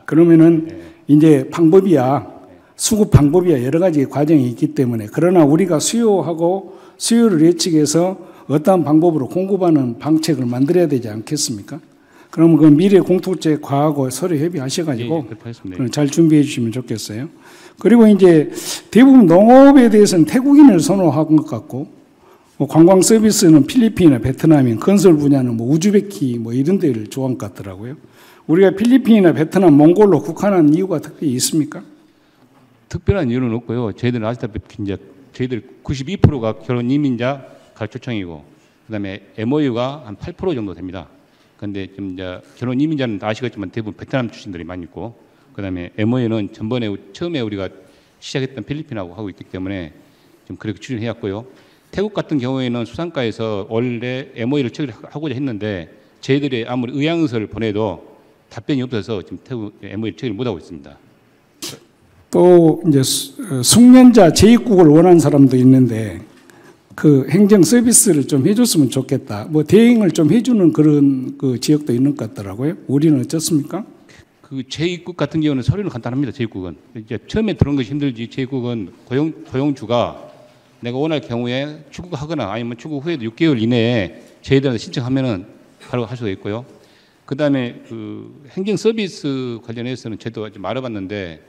Speaker 1: 그러면은 이제 방법이야 수급 방법이야 여러 가지 과정이 있기 때문에 그러나 우리가 수요하고 수요를 예측해서 어떠한 방법으로 공급하는 방책을 만들어야 되지 않겠습니까? 그럼 그 미래 공통제 과하고 서로 협의하셔가지고 잘 준비해 주시면 좋겠어요. 그리고 이제 대부분 농업에 대해서는 태국인을 선호한 것 같고 뭐 관광 서비스는 필리핀이나 베트남인 건설 분야는 뭐 우즈베키 뭐 이런 데를 좋아한 것 같더라고요. 우리가 필리핀이나 베트남, 몽골로 국한한 이유가 특별히 있습니까?
Speaker 8: 특별한 이유는 없고요. 저희들은 아시다시피 이제 저희들 92%가 결혼 이민자 가초청이고 그다음에 MOU가 한 8% 정도 됩니다. 그런데 지금 이제 결혼 이민자는 아시겠지만 대부분 베트남 출신들이 많이 있고 그다음에 MOU는 전번에 처음에 우리가 시작했던 필리핀하고 하고 있기 때문에 좀 그렇게 추진해왔고요. 태국 같은 경우에는 수산가에서 원래 MOU를 체결하고자 했는데 저희들이 아무리 의향서를 보내도 답변이 없어서 지금 태국 MOU를 체결 못하고 있습니다.
Speaker 1: 또 이제 숙련자 재입국을 원하는 사람도 있는데 그 행정 서비스를 좀 해줬으면 좋겠다. 뭐 대행을 좀 해주는 그런 그 지역도 있는 것 같더라고요. 우리는 어떻습니까?
Speaker 8: 그 재입국 같은 경우는 서류는 간단합니다. 재입국은 이제 처음에 들어온 것이 힘들지 재입국은 고용주가 내가 원할 경우에 출국하거나 아니면 출국 후에도 6개월 이내에 저희들한테 신청하면은 바로 할 수가 있고요. 그다음에 그 행정 서비스 관련해서는 저도 좀 알아봤는데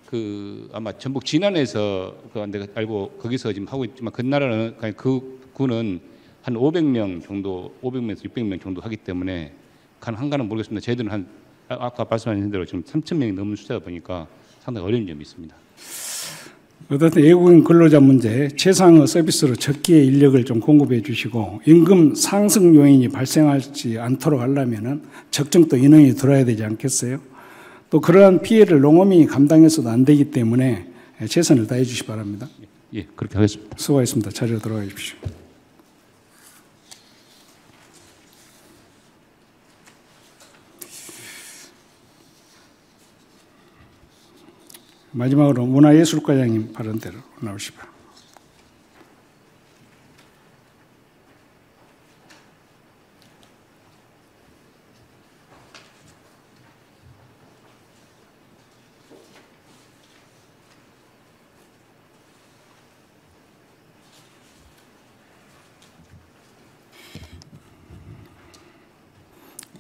Speaker 8: 그 아마 전북 진안에서 그 내가 알고 거기서 지금 하고 있지만 그 나라는 그 구는 한 500명 정도, 500명에서 600명 정도 하기 때문에 가능한가는 모르겠습니다. 저희들은 한 아까 말씀하신 대로 지금 3,000명이 넘는 숫자다 보니까 상당히 어려운 점이 있습니다.
Speaker 1: 어쨌든 외국인 근로자 문제, 최상의 서비스로 적기의 인력을 좀 공급해 주시고 임금 상승 요인이 발생하지 않도록 하려면은 적정 또 인원이 들어야 되지 않겠어요? 또 그러한 피해를 농어민이 감당해서도 안 되기 때문에 최선을 다해 주시기 바랍니다.
Speaker 8: 예, 그렇게 하겠습니다.
Speaker 1: 수고하셨습니다. 자리로 들어가 주십시오. 마지막으로 문화예술과장님 발언대로 나오시바.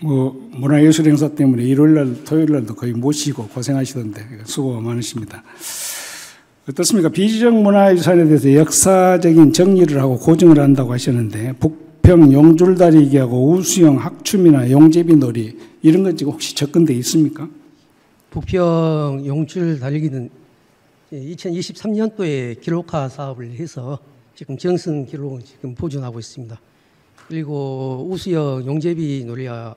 Speaker 1: 뭐 문화예술 행사 때문에 일요일날 토요일날도 거의 못 쉬고 고생하시던데 수고가 많으십니다. 어떻습니까? 비지적 문화유산에 대해서 역사적인 정리를 하고 고증을 한다고 하셨는데 북평 용줄다리기하고 우수영 학춤이나 용제비 놀이 이런 것 지금 혹시 접근돼 있습니까?
Speaker 9: 북평 용줄다리기는 2023년도에 기록화 사업을 해서 지금 정승 기록을 지금 보존하고 있습니다. 그리고 우수영 용제비 놀이와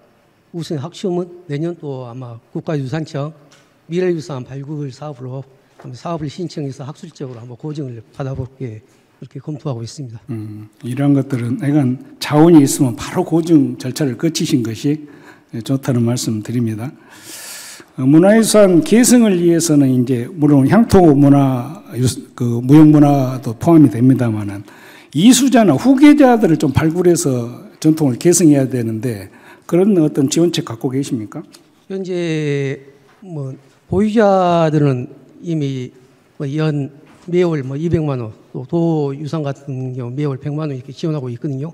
Speaker 9: 우수영 학춤은 내년도 아마 국가유산청 미래유산 발굴 사업으로 사업을 신청해서 학술적으로 한번 고증을 받아볼게 그렇게 검토하고 있습니다.
Speaker 1: 이러한 것들은 약간 자원이 있으면 바로 고증 절차를 거치신 것이 좋다는 말씀 드립니다. 문화유산 계승을 위해서는 이제 물론 향토 문화, 그 무형 문화도 포함이 됩니다만은 이수자나 후계자들을 좀 발굴해서 전통을 계승해야 되는데 그런 어떤 지원책 갖고 계십니까?
Speaker 9: 현재 뭐 보유자들은 이미 뭐 연 매월 뭐 200만 원, 또 도유산 같은 경우 매월 100만 원 이렇게 지원하고 있거든요.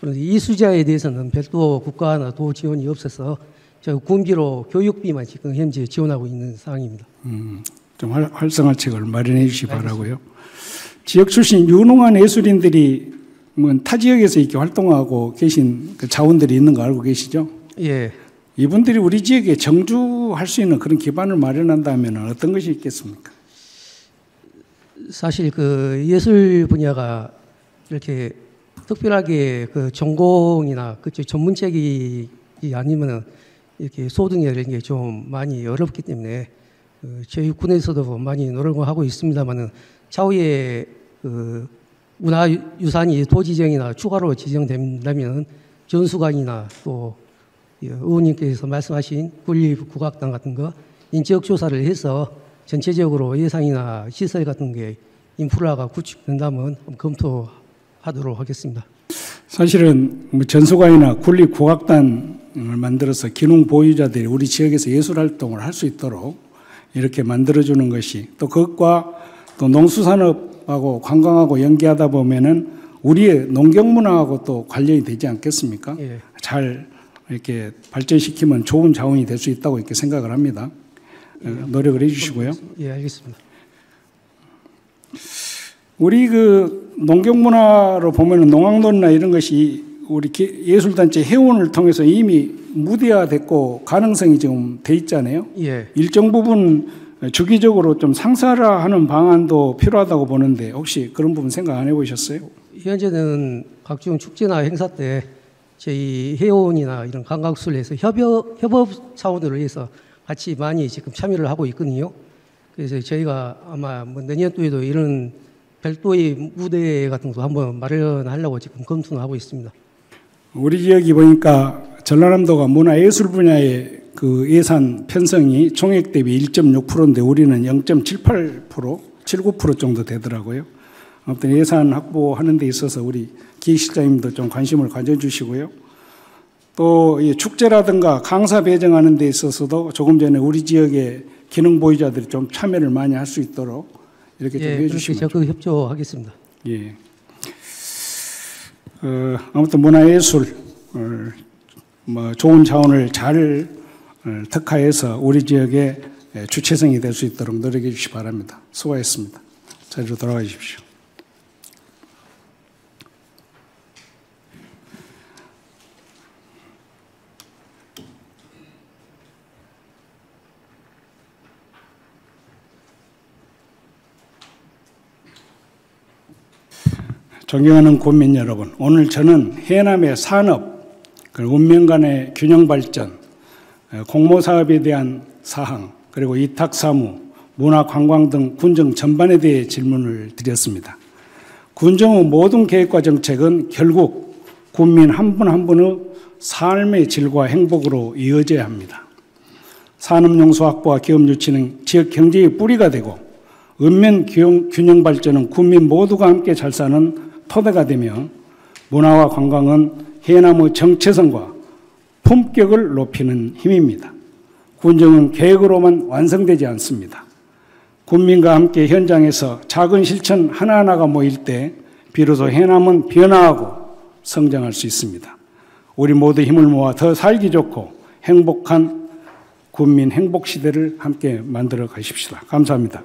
Speaker 9: 그런데 이수자에 대해서는 별도 국가나 도 지원이 없어서 저 군비로 교육비만 지금 현재 지원하고 있는 상황입니다.
Speaker 1: 좀 활성화책을 마련해 주시기 바라고요. 지역 출신 유능한 예술인들이 뭐 타 지역에서 이렇게 활동하고 계신 그 자원들이 있는 거 알고 계시죠?
Speaker 9: 예.
Speaker 1: 이분들이 우리 지역에 정주할 수 있는 그런 기반을 마련한다면 어떤 것이 있겠습니까?
Speaker 9: 사실 그 예술 분야가 이렇게 특별하게 그 전공이나 그 전문책이 아니면은 이렇게 소득이라는 게 좀 많이 어렵기 때문에 저희 군에서도 많이 노력을 하고 있습니다만은 차후에 그 문화유산이 도지정이나 추가로 지정된다면 전수관이나 또 의원님께서 말씀하신 군립국악당 같은 거 인적 조사를 해서 전체적으로 예산이나 시설 같은 게 인프라가 구축된다면 검토하도록 하겠습니다.
Speaker 1: 사실은 뭐 전수관이나 군립국악단을 만들어서 기능 보유자들이 우리 지역에서 예술 활동을 할 수 있도록 이렇게 만들어주는 것이, 또 그것과 또 농수산업하고 관광하고 연계하다 보면은 우리의 농경문화하고 또 관련이 되지 않겠습니까?
Speaker 9: 예.
Speaker 1: 잘 이렇게 발전시키면 좋은 자원이 될 수 있다고 이렇게 생각을 합니다. 노력을 해주시고요.
Speaker 9: 예, 알겠습니다.
Speaker 1: 우리 그 농경문화로 보면은 농악놀이나 이런 것이 우리 예술단체 회원을 통해서 이미 무대화됐고 가능성이 지금 돼 있잖아요.
Speaker 9: 예.
Speaker 1: 일정 부분 주기적으로 좀 상사화하는 방안도 필요하다고 보는데 혹시 그런 부분 생각 안 해보셨어요?
Speaker 9: 현재는 각종 축제나 행사 때 저희 회원이나 이런 관광술에서 협업 차원으로 해서 같이 많이 지금 참여를 하고 있거든요. 그래서 저희가 아마 뭐 내년도에도 이런 별도의 무대 같은 것도 한번 마련하려고 지금 검토를 하고 있습니다.
Speaker 1: 우리 지역이 보니까 전라남도가 문화예술 분야의 그 예산 편성이 총액 대비 1.6%인데 우리는 0.78%, 79% 정도 되더라고요. 아무튼 예산 확보하는 데 있어서 우리 기획실장님도 좀 관심을 가져주시고요. 또 이 축제라든가 강사 배정하는 데 있어서도 조금 전에 우리 지역의 기능 보유자들이 좀 참여를 많이 할 수 있도록 이렇게 좀 해주시면
Speaker 9: 적극 협조하겠습니다.
Speaker 1: 예. 아무튼 문화예술 뭐 좋은 자원을 잘 특화해서 우리 지역의 주체성이 될 수 있도록 노력해 주시기 바랍니다. 수고하셨습니다. 자리로 돌아가 주십시오. 존경하는 국민 여러분, 오늘 저는 해남의 산업, 운명 간의 균형 발전, 공모사업에 대한 사항, 그리고 위탁사무, 문화관광 등 군정 전반에 대해 질문을 드렸습니다. 군정의 모든 계획과 정책은 결국 국민 한 분 한 분의 삶의 질과 행복으로 이어져야 합니다. 산업용수 확보와 기업 유치는 지역 경제의 뿌리가 되고 읍면 균형 발전은 국민 모두가 함께 잘 사는 토대가 되며 문화와 관광은 해남의 정체성과 품격을 높이는 힘입니다. 군정은 계획으로만 완성되지 않습니다. 국민과 함께 현장에서 작은 실천 하나하나가 모일 때 비로소 해남은 변화하고 성장할 수 있습니다. 우리 모두 힘을 모아 더 살기 좋고 행복한 국민 행복시대를 함께 만들어 가십시다. 감사합니다.